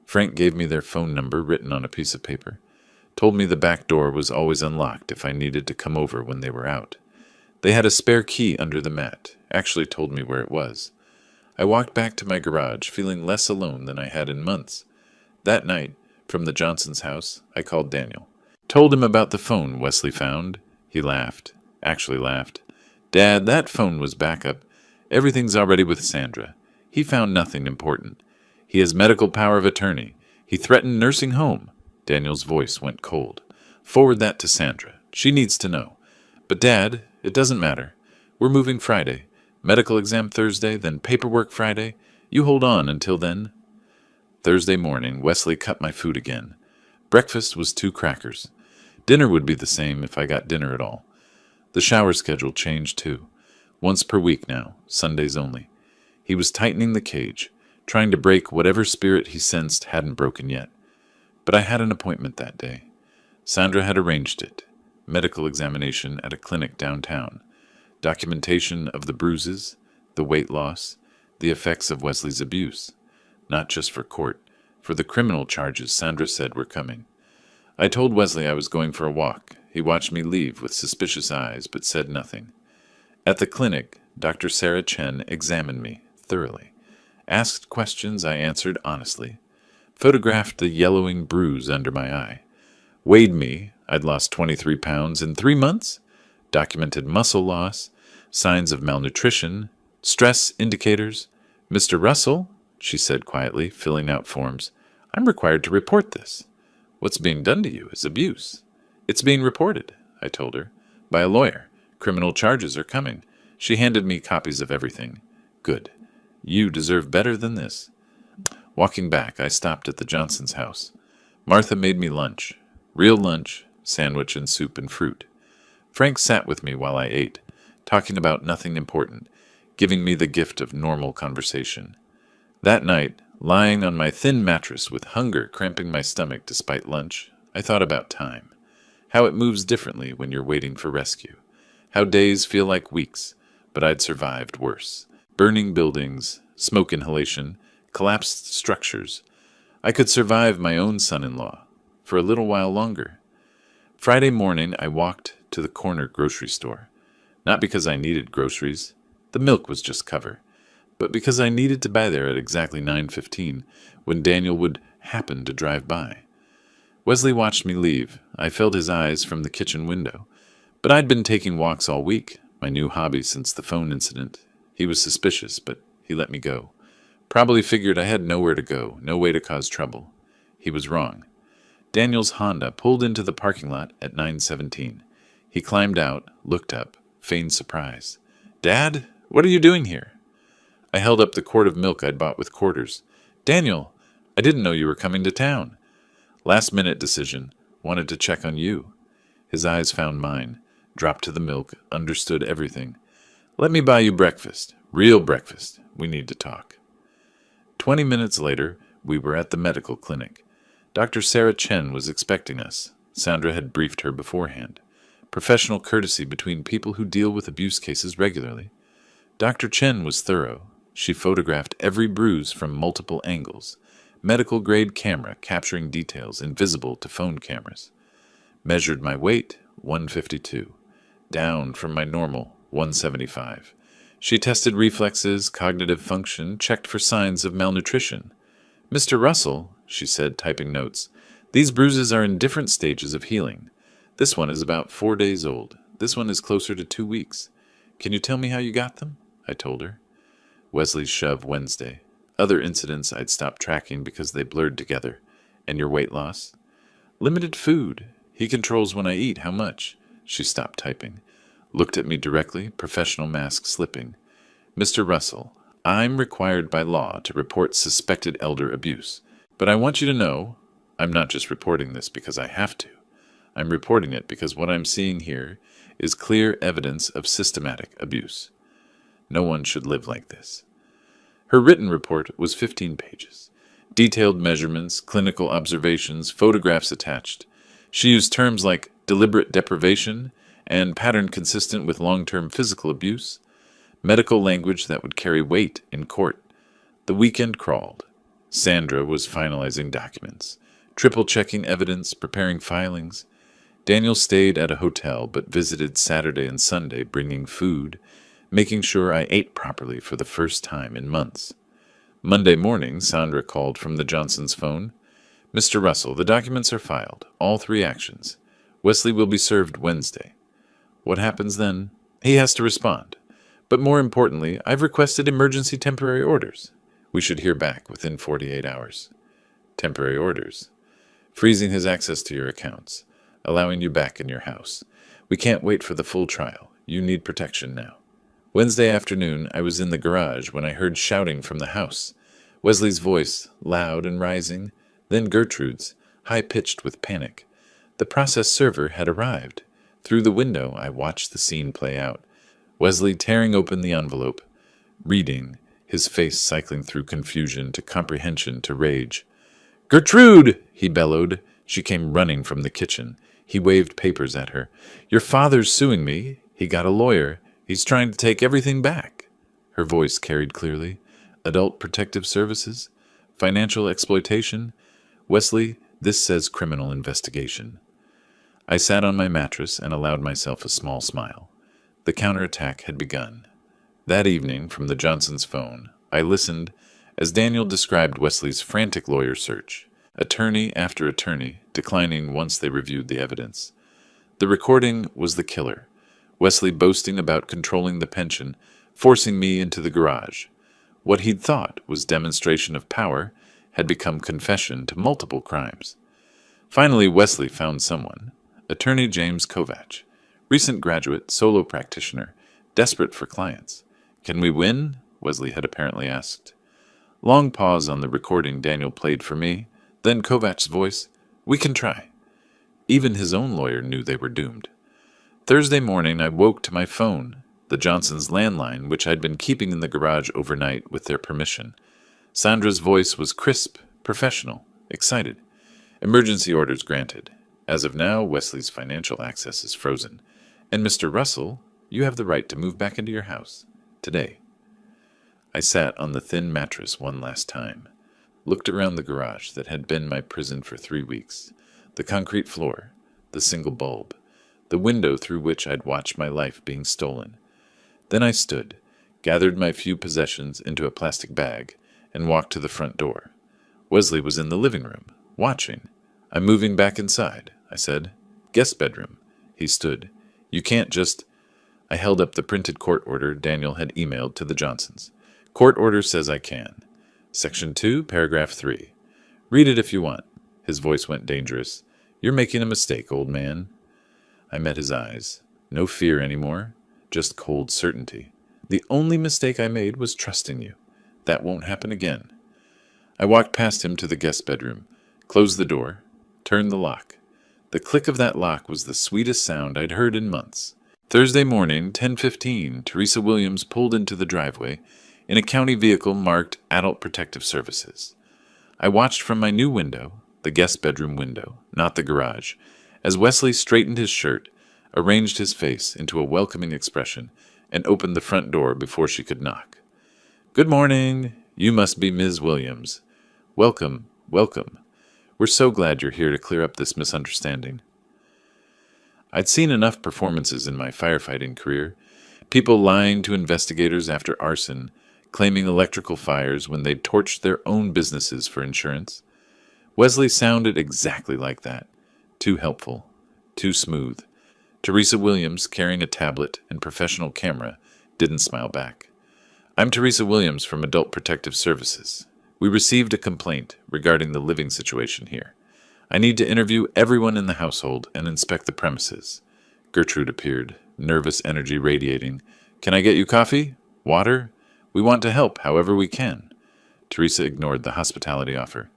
A: Frank gave me their phone number written on a piece of paper. Told me the back door was always unlocked if I needed to come over when they were out. They had a spare key under the mat. Actually told me where it was. I walked back to my garage, feeling less alone than I had in months. That night, from the Johnsons' house, I called Daniel. Told him about the phone Wesley found. He laughed. Actually laughed. Dad, that phone was backup. Everything's already with Sandra. He found nothing important. He has medical power of attorney. He threatened nursing home. Daniel's voice went cold. Forward that to Sandra. She needs to know. But Dad, it doesn't matter. We're moving Friday. Medical exam Thursday, then paperwork Friday. You hold on until then. Thursday morning, Wesley cut my food again. Breakfast was 2 crackers. Dinner would be the same if I got dinner at all. The shower schedule changed too. Once per week now, Sundays only. He was tightening the cage, trying to break whatever spirit he sensed hadn't broken yet. But I had an appointment that day. Sandra had arranged it. Medical examination at a clinic downtown. Documentation of the bruises, the weight loss, the effects of Wesley's abuse. Not just for court, for the criminal charges Sandra said were coming. I told Wesley I was going for a walk. He watched me leave with suspicious eyes, but said nothing. At the clinic, Dr. Sarah Chen examined me thoroughly. Asked questions I answered honestly. Photographed the yellowing bruise under my eye. Weighed me. I'd lost 23 pounds in 3 months. Documented muscle loss, signs of malnutrition, stress indicators. Mr. Russell, she said quietly, filling out forms, I'm required to report this. What's being done to you is abuse. It's being reported, I told her. By a lawyer. Criminal charges are coming. She handed me copies of everything. Good. You deserve better than this. Walking back, I stopped at the Johnsons' house. Martha made me lunch. Real lunch, sandwich and soup and fruit. Frank sat with me while I ate, talking about nothing important, giving me the gift of normal conversation. That night, lying on my thin mattress with hunger cramping my stomach despite lunch, I thought about time. How it moves differently when you're waiting for rescue. How days feel like weeks, but I'd survived worse. Burning buildings, smoke inhalation, collapsed structures. I could survive my own son-in-law for a little while longer. Friday morning, I walked to the corner grocery store. Not because I needed groceries. The milk was just cover. But because I needed to buy there at exactly 9:15, when Daniel would happen to drive by. Wesley watched me leave. I felt his eyes from the kitchen window. But I'd been taking walks all week, my new hobby since the phone incident. He was suspicious, but he let me go. Probably figured I had nowhere to go, no way to cause trouble. He was wrong. Daniel's Honda pulled into the parking lot at 9:17. He climbed out, looked up, feigned surprise. "Dad, what are you doing here?" I held up the quart of milk I'd bought with quarters. "Daniel, I didn't know you were coming to town." Last-minute decision. Wanted to check on you. His eyes found mine. Dropped to the milk. Understood everything. "Let me buy you breakfast. Real breakfast. We need to talk." 20 minutes later, we were at the medical clinic. Dr. Sarah Chen was expecting us. Sandra had briefed her beforehand. Professional courtesy between people who deal with abuse cases regularly. Dr. Chen was thorough. She photographed every bruise from multiple angles. Medical-grade camera capturing details invisible to phone cameras. Measured my weight, 152. Down from my normal, 175. She tested reflexes, cognitive function, checked for signs of malnutrition. "Mr. Russell," she said, typing notes, "these bruises are in different stages of healing. This one is about 4 days old. This one is closer to 2 weeks. Can you tell me how you got them?" I told her. Wesley's shove Wednesday. Other incidents I'd stopped tracking because they blurred together. "And your weight loss?" "Limited food. He controls when I eat, how much." She stopped typing. Looked at me directly, professional mask slipping. "Mr. Russell, I'm required by law to report suspected elder abuse. But I want you to know, I'm not just reporting this because I have to. I'm reporting it because what I'm seeing here is clear evidence of systematic abuse. No one should live like this." Her written report was 15 pages. Detailed measurements, clinical observations, photographs attached. She used terms like deliberate deprivation and pattern consistent with long-term physical abuse, medical language that would carry weight in court. The weekend crawled. Sandra was finalizing documents, triple-checking evidence, preparing filings. Daniel stayed at a hotel but visited Saturday and Sunday, bringing food, making sure I ate properly for the first time in months. Monday morning, Sandra called from the Johnsons' phone. "Mr. Russell, the documents are filed. All 3 actions. Wesley will be served Wednesday." What happens then? He has to respond. But more importantly, I've requested emergency temporary orders. We should hear back within 48 hours. Temporary orders. Freezing his access to your accounts. Allowing you back in your house. We can't wait for the full trial. You need protection now. Wednesday afternoon, I was in the garage when I heard shouting from the house. Wesley's voice, loud and rising, then Gertrude's, high-pitched with panic. The process server had arrived. Through the window, I watched the scene play out. Wesley tearing open the envelope, reading, his face cycling through confusion to comprehension to rage. "Gertrude!" he bellowed. She came running from the kitchen. He waved papers at her. "Your father's suing me. He got a lawyer. He's trying to take everything back." Her voice carried clearly. "Adult Protective Services? Financial exploitation? Wesley, this says criminal investigation." I sat on my mattress and allowed myself a small smile. The counterattack had begun. That evening, from the Johnsons' phone, I listened as Daniel described Wesley's frantic lawyer search, attorney after attorney declining once they reviewed the evidence. The recording was the killer. Wesley boasting about controlling the pension, forcing me into the garage. What he'd thought was demonstration of power had become confession to multiple crimes. Finally, Wesley found someone. Attorney James Kovach, Recent graduate, solo practitioner, desperate for clients. Can we win? Wesley had apparently asked. Long pause on the recording Daniel played for me, then Kovach's voice. We can try. Even his own lawyer knew they were doomed. Thursday morning I woke to my phone, the Johnsons' landline, which I'd been keeping in the garage overnight with their permission. Sandra's voice was crisp, professional, excited. Emergency orders granted. As of now, Wesley's financial access is frozen. And Mr. Russell, you have the right to move back into your house. Today. I sat on the thin mattress one last time, looked around the garage that had been my prison for 3 weeks, the concrete floor, the single bulb, the window through which I'd watched my life being stolen. Then I stood, gathered my few possessions into a plastic bag, and walked to the front door. Wesley was in the living room, watching. I'm moving back inside, I said. Guest bedroom. He stood. You can't just... I held up the printed court order Daniel had emailed to the Johnsons. Court order says I can. Section 2, paragraph 3. Read it if you want. His voice went dangerous. You're making a mistake, old man. I met his eyes. No fear anymore, just cold certainty. The only mistake I made was trusting you. That won't happen again. I walked past him to the guest bedroom, closed the door, turned the lock. The click of that lock was the sweetest sound I'd heard in months. Thursday morning, 10:15, Teresa Williams pulled into the driveway in a county vehicle marked Adult Protective Services. I watched from my new window, the guest bedroom window, not the garage, as Wesley straightened his shirt, arranged his face into a welcoming expression, and opened the front door before she could knock. Good morning. You must be Ms. Williams. Welcome, welcome. We're so glad you're here to clear up this misunderstanding. I'd seen enough performances in my firefighting career, people lying to investigators after arson, claiming electrical fires when they'd torched their own businesses for insurance. Wesley sounded exactly like that. Too helpful. Too smooth. Teresa Williams, carrying a tablet and professional camera, didn't smile back. I'm Teresa Williams from Adult Protective Services. We received a complaint regarding the living situation here. I need to interview everyone in the household and inspect the premises. Gertrude appeared, nervous energy radiating. Can I get you coffee? Water? We want to help however we can. Teresa ignored the hospitality offer.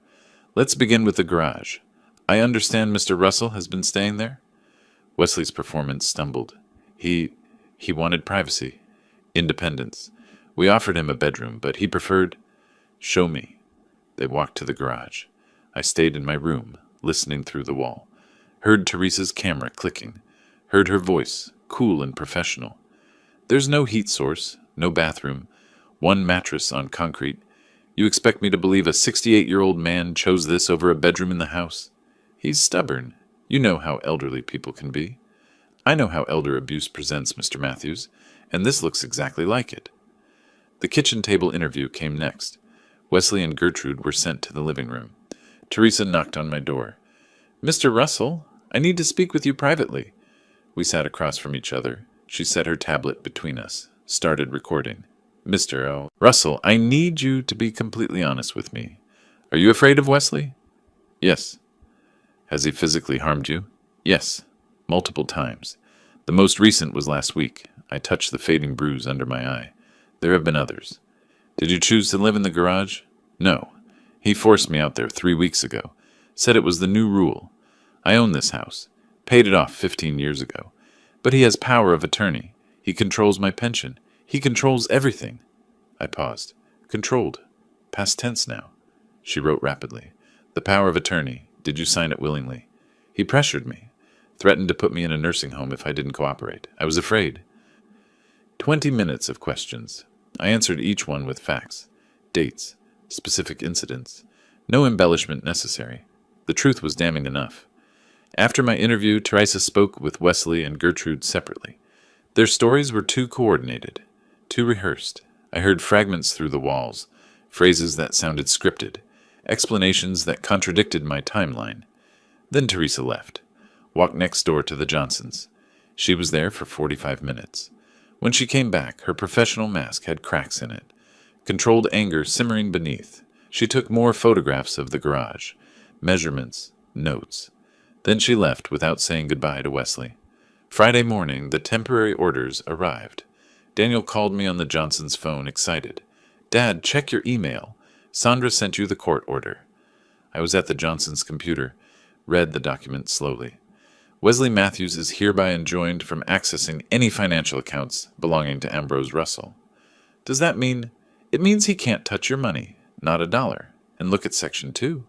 A: Let's begin with the garage. I understand Mr. Russell has been staying there? Wesley's performance stumbled. He wanted privacy, independence. We offered him a bedroom, but he preferred... Show me. They walked to the garage. I stayed in my room, listening through the wall. Heard Teresa's camera clicking. Heard her voice, cool and professional. There's no heat source, no bathroom, one mattress on concrete. You expect me to believe a 68-year-old man chose this over a bedroom in the house? He's stubborn. You know how elderly people can be. I know how elder abuse presents, Mr. Matthews, and this looks exactly like it. The kitchen table interview came next. Wesley and Gertrude were sent to the living room. Teresa knocked on my door. Mr. Russell, I need to speak with you privately. We sat across from each other. She set her tablet between us, started recording. Mr. Russell, I need you to be completely honest with me. Are you afraid of Wesley? Yes. Has he physically harmed you? Yes, multiple times. The most recent was last week. I touched the fading bruise under my eye. There have been others. Did you choose to live in the garage? No. He forced me out there 3 weeks ago. Said it was the new rule. I own this house. Paid it off 15 years ago. But he has power of attorney. He controls my pension. He controls everything. I paused. Controlled. Past tense now. She wrote rapidly. The power of attorney. Did you sign it willingly? He pressured me. Threatened to put me in a nursing home if I didn't cooperate. I was afraid. 20 minutes of questions. I answered each one with facts, dates, specific incidents. No embellishment necessary. The truth was damning enough. After my interview, Teresa spoke with Wesley and Gertrude separately. Their stories were too coordinated, too rehearsed. I heard fragments through the walls, phrases that sounded scripted, explanations that contradicted my timeline. Then Teresa left, walked next door to the Johnsons. She was there for 45 minutes. When she came back, her professional mask had cracks in it, controlled anger simmering beneath. She took more photographs of the garage, measurements, notes. Then she left without saying goodbye to Wesley. Friday morning, the temporary orders arrived. Daniel called me on the Johnsons' phone, excited. "Dad, check your email. Sandra sent you the court order." I was at the Johnsons' computer, read the document slowly. Wesley Matthews is hereby enjoined from accessing any financial accounts belonging to Ambrose Russell. Does that mean? It means he can't touch your money, not a dollar. And look at Section 2.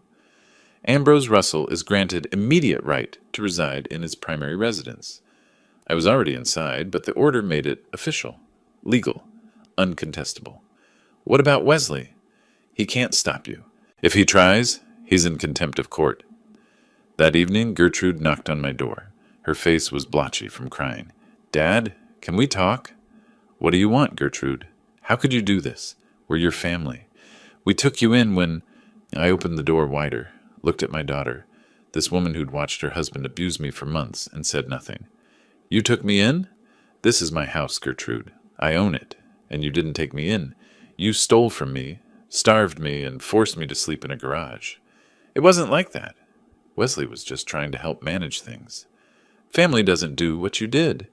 A: Ambrose Russell is granted immediate right to reside in his primary residence. I was already inside, but the order made it official, legal, uncontestable. What about Wesley? He can't stop you. If he tries, he's in contempt of court. That evening, Gertrude knocked on my door. Her face was blotchy from crying. "Dad, can we talk?" "What do you want, Gertrude? How could you do this? We're your family. We took you in when—" I opened the door wider, looked at my daughter, this woman who'd watched her husband abuse me for months, and said nothing. "You took me in? This is my house, Gertrude. I own it. And you didn't take me in. You stole from me, starved me, and forced me to sleep in a garage. It wasn't like that. Wesley was just trying to help manage things. Family doesn't do what you did.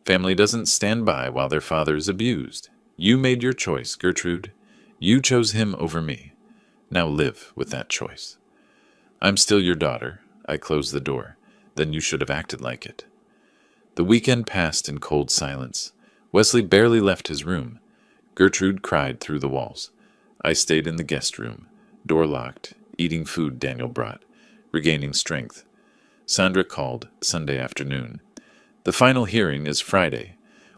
A: Family doesn't stand by while their father is abused. You made your choice, Gertrude. You chose him over me. Now live with that choice. I'm still your daughter." I closed the door. "Then you should have acted like it." The weekend passed in cold silence. Wesley barely left his room. Gertrude cried through the walls. I stayed in the guest room, door locked, eating food Daniel brought, regaining strength. Sandra called Sunday afternoon. The final hearing is Friday.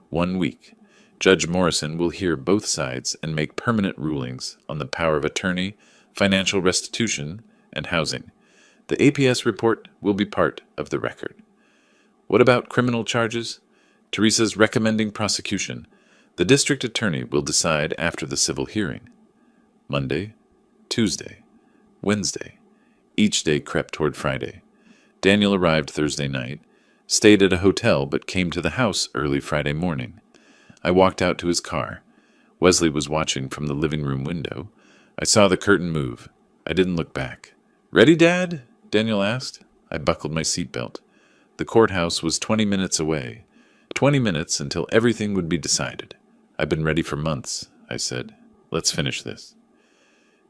A: 1 week. Judge Morrison will hear both sides and make permanent rulings on the power of attorney, financial restitution, and housing. The APS report will be part of the record. What about criminal charges? Teresa's recommending prosecution. The district attorney will decide after the civil hearing. Monday, Tuesday, Wednesday. Each day crept toward Friday. Daniel arrived Thursday night, stayed at a hotel, but came to the house early Friday morning. I walked out to his car. Wesley was watching from the living room window. I saw the curtain move. I didn't look back. "Ready, Dad?" Daniel asked. I buckled my seatbelt. The courthouse was 20 minutes away. 20 minutes until everything would be decided. "I've been ready for months," I said. "Let's finish this."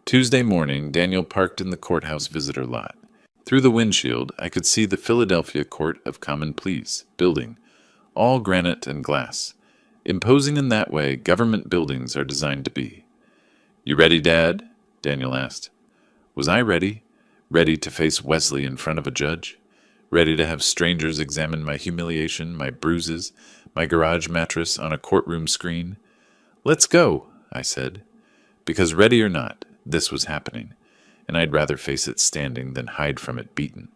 A: Tuesday morning, Daniel parked in the courthouse visitor lot. Through the windshield, I could see the Philadelphia Court of Common Pleas building, all granite and glass. Imposing in that way government buildings are designed to be. "You ready, Dad?" Daniel asked. Was I ready? Ready to face Wesley in front of a judge? Ready to have strangers examine my humiliation, my bruises, my garage mattress on a courtroom screen? "Let's go," I said. Because ready or not, this was happening, and I'd rather face it standing than hide from it beaten.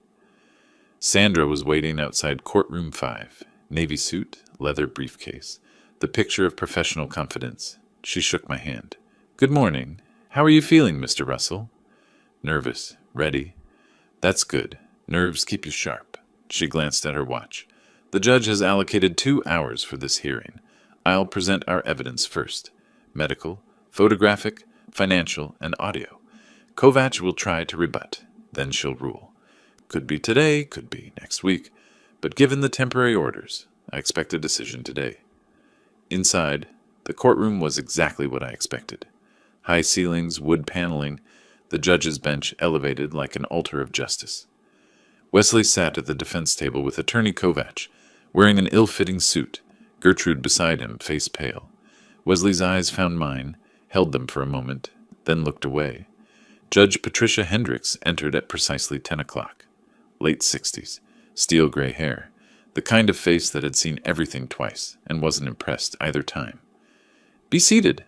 A: Sandra was waiting outside courtroom 5, navy suit, leather briefcase, the picture of professional confidence. She shook my hand. "Good morning. How are you feeling, Mr. Russell?" "Nervous. Ready." "That's good. Nerves keep you sharp." She glanced at her watch. "The judge has allocated 2 hours for this hearing. I'll present our evidence first. Medical, photographic, financial, and audio. Kovach will try to rebut. Then she'll rule. Could be today, could be next week. But given the temporary orders, I expect a decision today." Inside, the courtroom was exactly what I expected. High ceilings, wood paneling, the judge's bench elevated like an altar of justice. Wesley sat at the defense table with Attorney Kovach, wearing an ill-fitting suit, Gertrude beside him, face pale. Wesley's eyes found mine, held them for a moment, then looked away. Judge Patricia Hendricks entered at precisely 10 o'clock. Late 60s, steel-gray hair, the kind of face that had seen everything twice and wasn't impressed either time. "Be seated.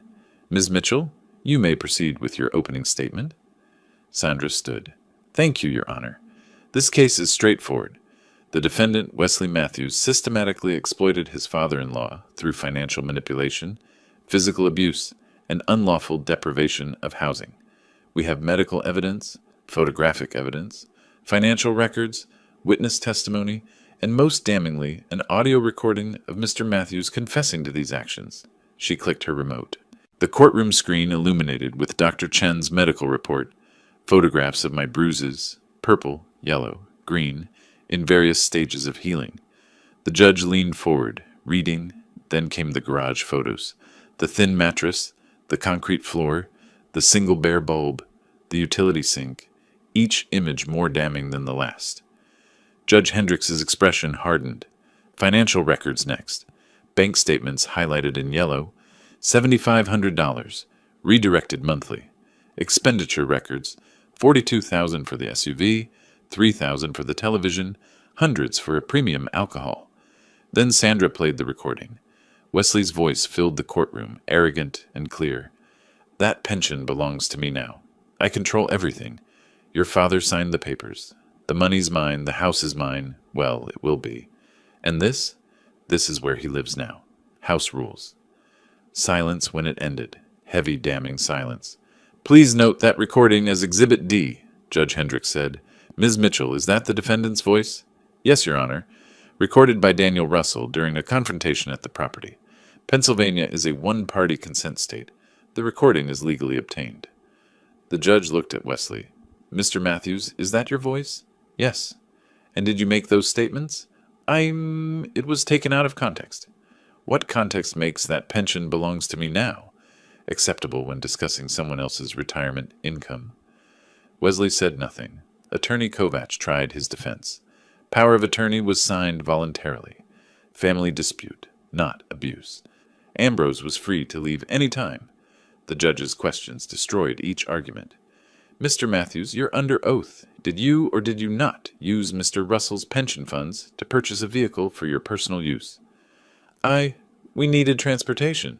A: Ms. Mitchell, you may proceed with your opening statement." Sandra stood. "Thank you, Your Honor. This case is straightforward. The defendant, Wesley Matthews, systematically exploited his father-in-law through financial manipulation, physical abuse, and unlawful deprivation of housing. We have medical evidence, photographic evidence, financial records, witness testimony, and most damningly, an audio recording of Mr. Matthews confessing to these actions." She clicked her remote. The courtroom screen illuminated with Dr. Chen's medical report, photographs of my bruises, purple, yellow, green, in various stages of healing. The judge leaned forward, reading. Then came the garage photos. The thin mattress, the concrete floor, the single bare bulb, the utility sink, each image more damning than the last. Judge Hendricks's expression hardened. Financial records next. Bank statements highlighted in yellow. $7,500, redirected monthly. Expenditure records. $42,000 for the SUV, $3,000 for the television, hundreds for a premium alcohol. Then Sandra played the recording. Wesley's voice filled the courtroom, arrogant and clear. That pension belongs to me now. I control everything. Your father signed the papers. The money's mine, the house is mine. Well, it will be. And this is where he lives now. House rules. Silence when it ended. Heavy, damning silence. Please note that recording as Exhibit D, Judge Hendricks said. Ms. Mitchell, is that the defendant's voice? Yes, Your Honor. Recorded by Daniel Russell during a confrontation at the property. Pennsylvania is a one-party consent state. The recording is legally obtained. The judge looked at Wesley. Mr. Matthews, is that your voice? Yes. And did you make those statements? It was taken out of context. What context makes that pension belongs to me now acceptable when discussing someone else's retirement income? Wesley said nothing. Attorney Kovach tried his defense. Power of attorney was signed voluntarily. Family dispute, not abuse. Ambrose was free to leave any time. The judge's questions destroyed each argument. Mr. Matthews, you're under oath. Did you or did you not use Mr. Russell's pension funds to purchase a vehicle for your personal use? We needed transportation.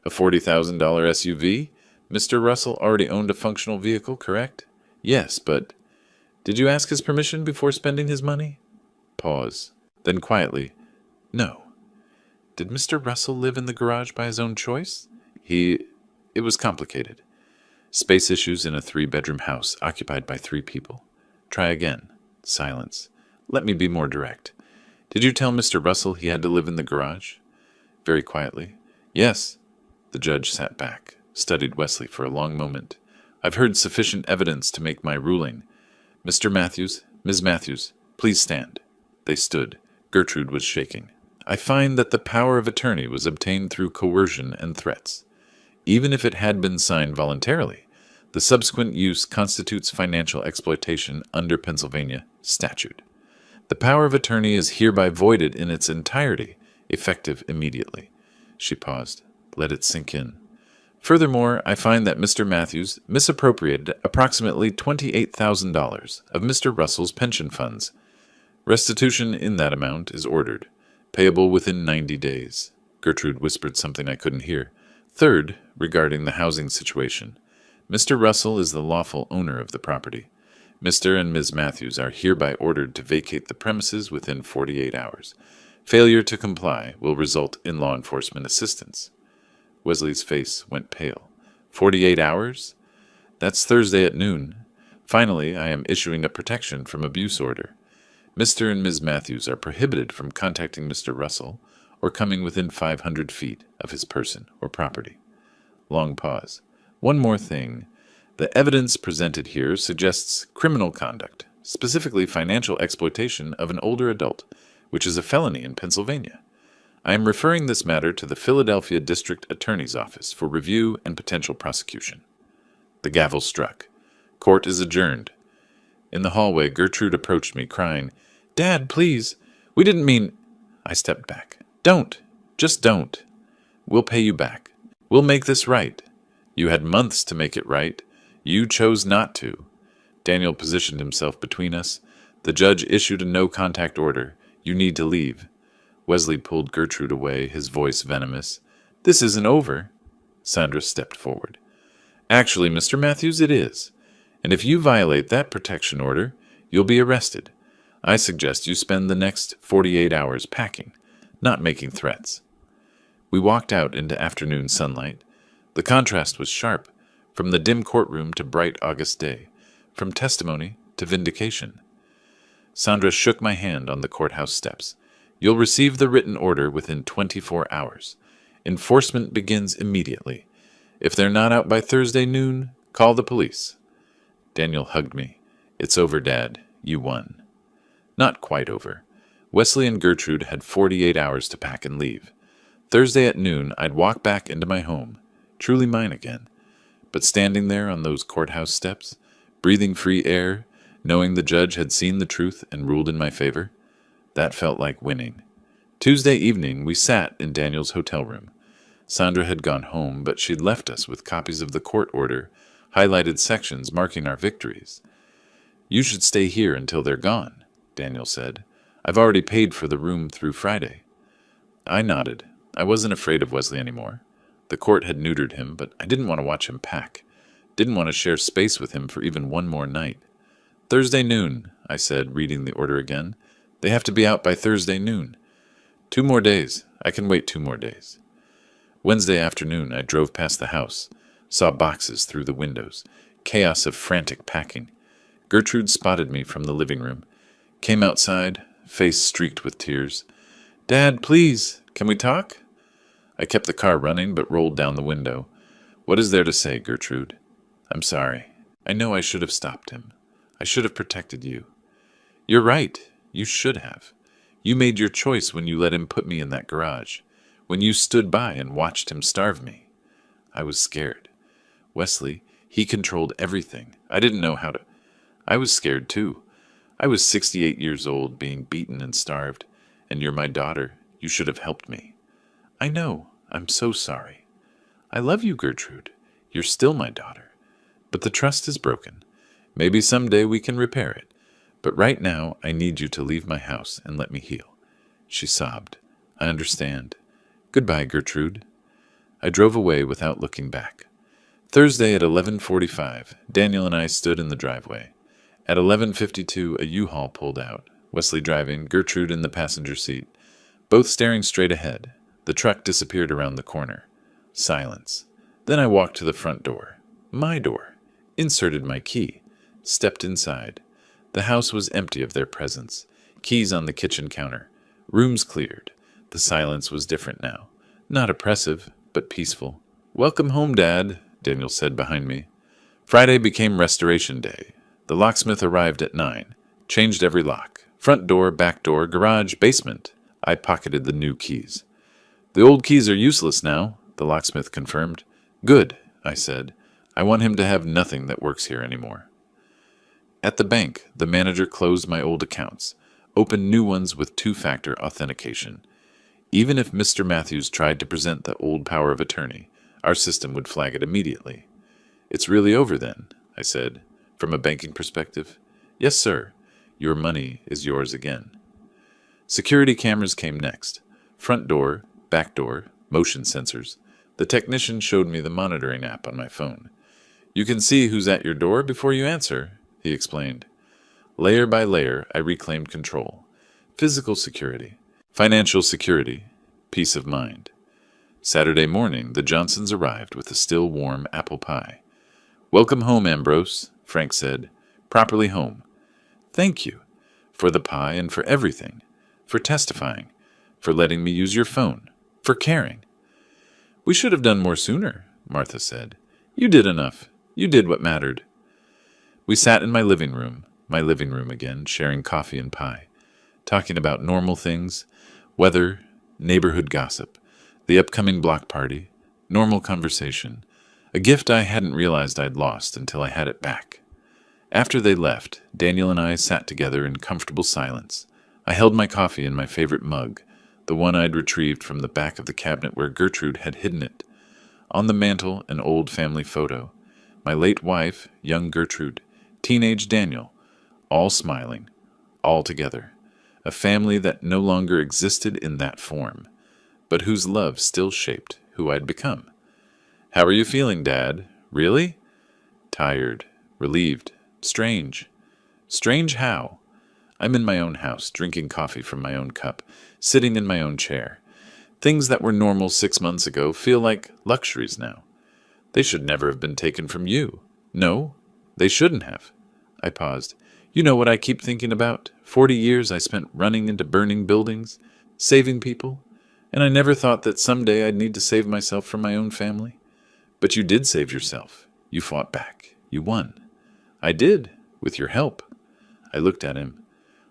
A: A $40,000 SUV? Mr. Russell already owned a functional vehicle, correct? Yes, but did you ask his permission before spending his money? Pause. Then quietly, no. Did Mr. Russell live in the garage by his own choice? It was complicated. Space issues in a 3-bedroom house occupied by 3 people. Try again. Silence. Let me be more direct. Did you tell Mr. Russell he had to live in the garage? Very quietly. Yes. The judge sat back, studied Wesley for a long moment. I've heard sufficient evidence to make my ruling. Mr. Matthews, Ms. Matthews, please stand. They stood. Gertrude was shaking. I find that the power of attorney was obtained through coercion and threats. Even if it had been signed voluntarily, the subsequent use constitutes financial exploitation under Pennsylvania statute. The power of attorney is hereby voided in its entirety, effective immediately. She paused. Let it sink in. Furthermore, I find that Mr. Matthews misappropriated approximately $28,000 of Mr. Russell's pension funds. Restitution in that amount is ordered, payable within 90 days. Gertrude whispered something I couldn't hear. Third, regarding the housing situation. Mr. Russell is the lawful owner of the property. Mr. and Ms. Matthews are hereby ordered to vacate the premises within 48 hours. Failure to comply will result in law enforcement assistance. Wesley's face went pale. 48 hours? That's Thursday at noon. Finally, I am issuing a protection from abuse order. Mr. and Ms. Matthews are prohibited from contacting Mr. Russell or coming within 500 feet of his person or property. Long pause. One more thing. The evidence presented here suggests criminal conduct, specifically financial exploitation of an older adult, which is a felony in Pennsylvania. I am referring this matter to the Philadelphia District Attorney's Office for review and potential prosecution. The gavel struck. Court is adjourned. In the hallway, Gertrude approached me, crying, Dad, please. We didn't mean... I stepped back. Don't. Just don't. We'll pay you back. We'll make this right. You had months to make it right. You chose not to. Daniel positioned himself between us. The judge issued a no-contact order. You need to leave. Wesley pulled Gertrude away, his voice venomous. This isn't over. Sandra stepped forward. Actually, Mr. Matthews, it is. And if you violate that protection order, you'll be arrested. I suggest you spend the next 48 hours packing, not making threats. We walked out into afternoon sunlight. The contrast was sharp, from the dim courtroom to bright August day, from testimony to vindication. Sandra shook my hand on the courthouse steps. You'll receive the written order within 24 hours. Enforcement begins immediately. If they're not out by Thursday noon, call the police. Daniel hugged me. It's over, Dad. You won. Not quite over. Wesley and Gertrude had 48 hours to pack and leave. Thursday at noon, I'd walk back into my home, truly mine again. But standing there on those courthouse steps, breathing free air, knowing the judge had seen the truth and ruled in my favor, that felt like winning. Tuesday evening, we sat in Daniel's hotel room. Sandra had gone home, but she'd left us with copies of the court order, highlighted sections marking our victories. "You should stay here until they're gone," Daniel said. "I've already paid for the room through Friday." I nodded. I wasn't afraid of Wesley anymore. The court had neutered him, but I didn't want to watch him pack. Didn't want to share space with him for even one more night. "Thursday noon," I said, reading the order again. "They have to be out by Thursday noon. 2 more days. I can wait 2 more days." Wednesday afternoon, I drove past the house, saw boxes through the windows, chaos of frantic packing. Gertrude spotted me from the living room, came outside, face streaked with tears. "Dad, please, can we talk?" I kept the car running but rolled down the window. "What is there to say, Gertrude?" "I'm sorry. I know I should have stopped him. I should have protected you." "You're right. You should have. You made your choice when you let him put me in that garage, when you stood by and watched him starve me." I was scared. Wesley, he controlled everything. I didn't know how to. I was scared too. I was 68 years old, being beaten and starved, and you're my daughter. You should have helped me. "I know. I'm so sorry." "I love you, Gertrude. You're still my daughter. But the trust is broken. Maybe someday we can repair it. But right now, I need you to leave my house and let me heal." She sobbed. "I understand. Goodbye, Gertrude." I drove away without looking back. Thursday at 11:45, Daniel and I stood in the driveway. At 11:52, a U-Haul pulled out, Wesley driving, Gertrude in the passenger seat, both staring straight ahead. The truck disappeared around the corner. Silence. Then I walked to the front door. My door. Inserted my key. Stepped inside. The house was empty of their presence. Keys on the kitchen counter. Rooms cleared. The silence was different now. Not oppressive, but peaceful. "Welcome home, Dad," Daniel said behind me. Friday became Restoration Day. The locksmith arrived at 9. Changed every lock. Front door, back door, garage, basement. I pocketed the new keys. "The old keys are useless now," the locksmith confirmed. "Good," I said. "I want him to have nothing that works here anymore." At the bank, the manager closed my old accounts, opened new ones with 2-factor authentication. Even if Mr. Matthews tried to present the old power of attorney, our system would flag it immediately. "It's really over then," I said, "from a banking perspective?" "Yes, sir. Your money is yours again." Security cameras came next. Front door, back door, motion sensors. The technician showed me the monitoring app on my phone. "You can see who's at your door before you answer," he explained. Layer by layer, I reclaimed control. Physical security, financial security, peace of mind. Saturday morning, the Johnsons arrived with a still warm apple pie. "Welcome home, Ambrose," Frank said. "Properly home." "Thank you. For the pie and for everything. For testifying. For letting me use your phone. For caring." "We should have done more sooner," Martha said. "You did enough. You did what mattered." We sat in my living room again, sharing coffee and pie, talking about normal things, weather, neighborhood gossip, the upcoming block party, normal conversation, a gift I hadn't realized I'd lost until I had it back. After they left, Daniel and I sat together in comfortable silence. I held my coffee in my favorite mug, the one I'd retrieved from the back of the cabinet where Gertrude had hidden it. On the mantel, an old family photo. My late wife, young Gertrude, teenage Daniel, all smiling, all together. A family that no longer existed in that form, but whose love still shaped who I'd become. "How are you feeling, Dad? Really?" "Tired, relieved, strange." "Strange how?" "I'm in my own house, drinking coffee from my own cup, sitting in my own chair. Things that were normal 6 months ago feel like luxuries now. They should never have been taken from you. No, they shouldn't have." I paused. "You know what I keep thinking about? 40 years I spent running into burning buildings, saving people, and I never thought that someday I'd need to save myself from my own family. But you did save yourself. You fought back. You won." "I did, with your help." I looked at him.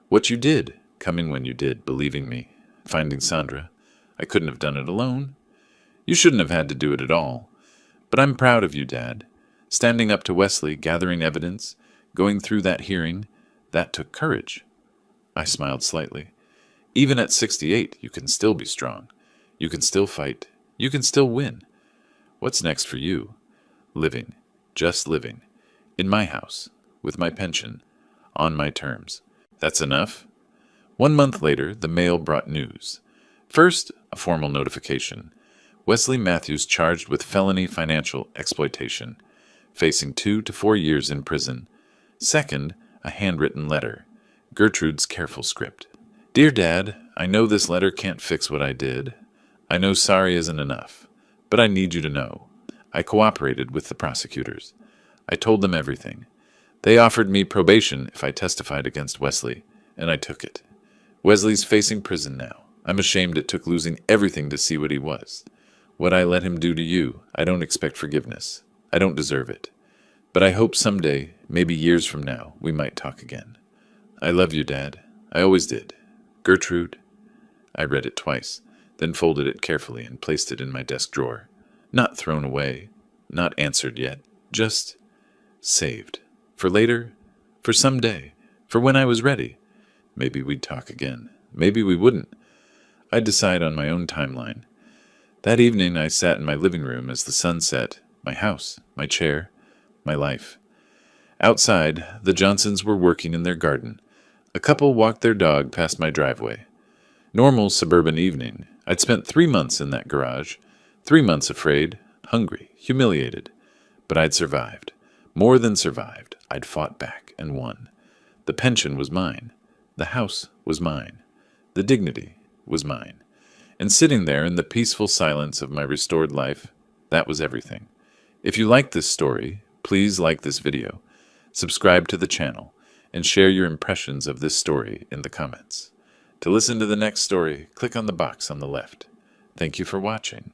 A: "What you did, coming when you did, believing me, finding Sandra. I couldn't have done it alone. You shouldn't have had to do it at all. But I'm proud of you, Dad. Standing up to Wesley, gathering evidence, going through that hearing, that took courage. I smiled slightly. Even at 68, you can still be strong. You can still fight. You can still win. What's next for you? Living. Just living. In my house. With my pension. On my terms. That's enough? 1 month later, the mail brought news. First, a formal notification. Wesley Matthews charged with felony financial exploitation, facing 2 to 4 years in prison. Second, a handwritten letter. Gertrude's careful script. Dear Dad, I know this letter can't fix what I did. I know sorry isn't enough, but I need you to know. I cooperated with the prosecutors. I told them everything. They offered me probation if I testified against Wesley, and I took it. Wesley's facing prison now. I'm ashamed it took losing everything to see what he was. What I let him do to you, I don't expect forgiveness. I don't deserve it. But I hope someday, maybe years from now, we might talk again. I love you, Dad. I always did. Gertrude. I read it twice, then folded it carefully and placed it in my desk drawer. Not thrown away, not answered yet, just saved. For later, for someday, for when I was ready. Maybe we'd talk again. Maybe we wouldn't. I'd decide on my own timeline. That evening I sat in my living room as the sun set, my house, my chair, my life. Outside, the Johnsons were working in their garden. A couple walked their dog past my driveway. Normal suburban evening. I'd spent 3 months in that garage. 3 months afraid, hungry, humiliated. But I'd survived. More than survived. I'd fought back and won. The pension was mine. The house was mine. The dignity was mine. And sitting there in the peaceful silence of my restored life, that was everything. If you like this story, please like this video, subscribe to the channel, and share your impressions of this story in the comments. To listen to the next story, click on the box on the left. Thank you for watching.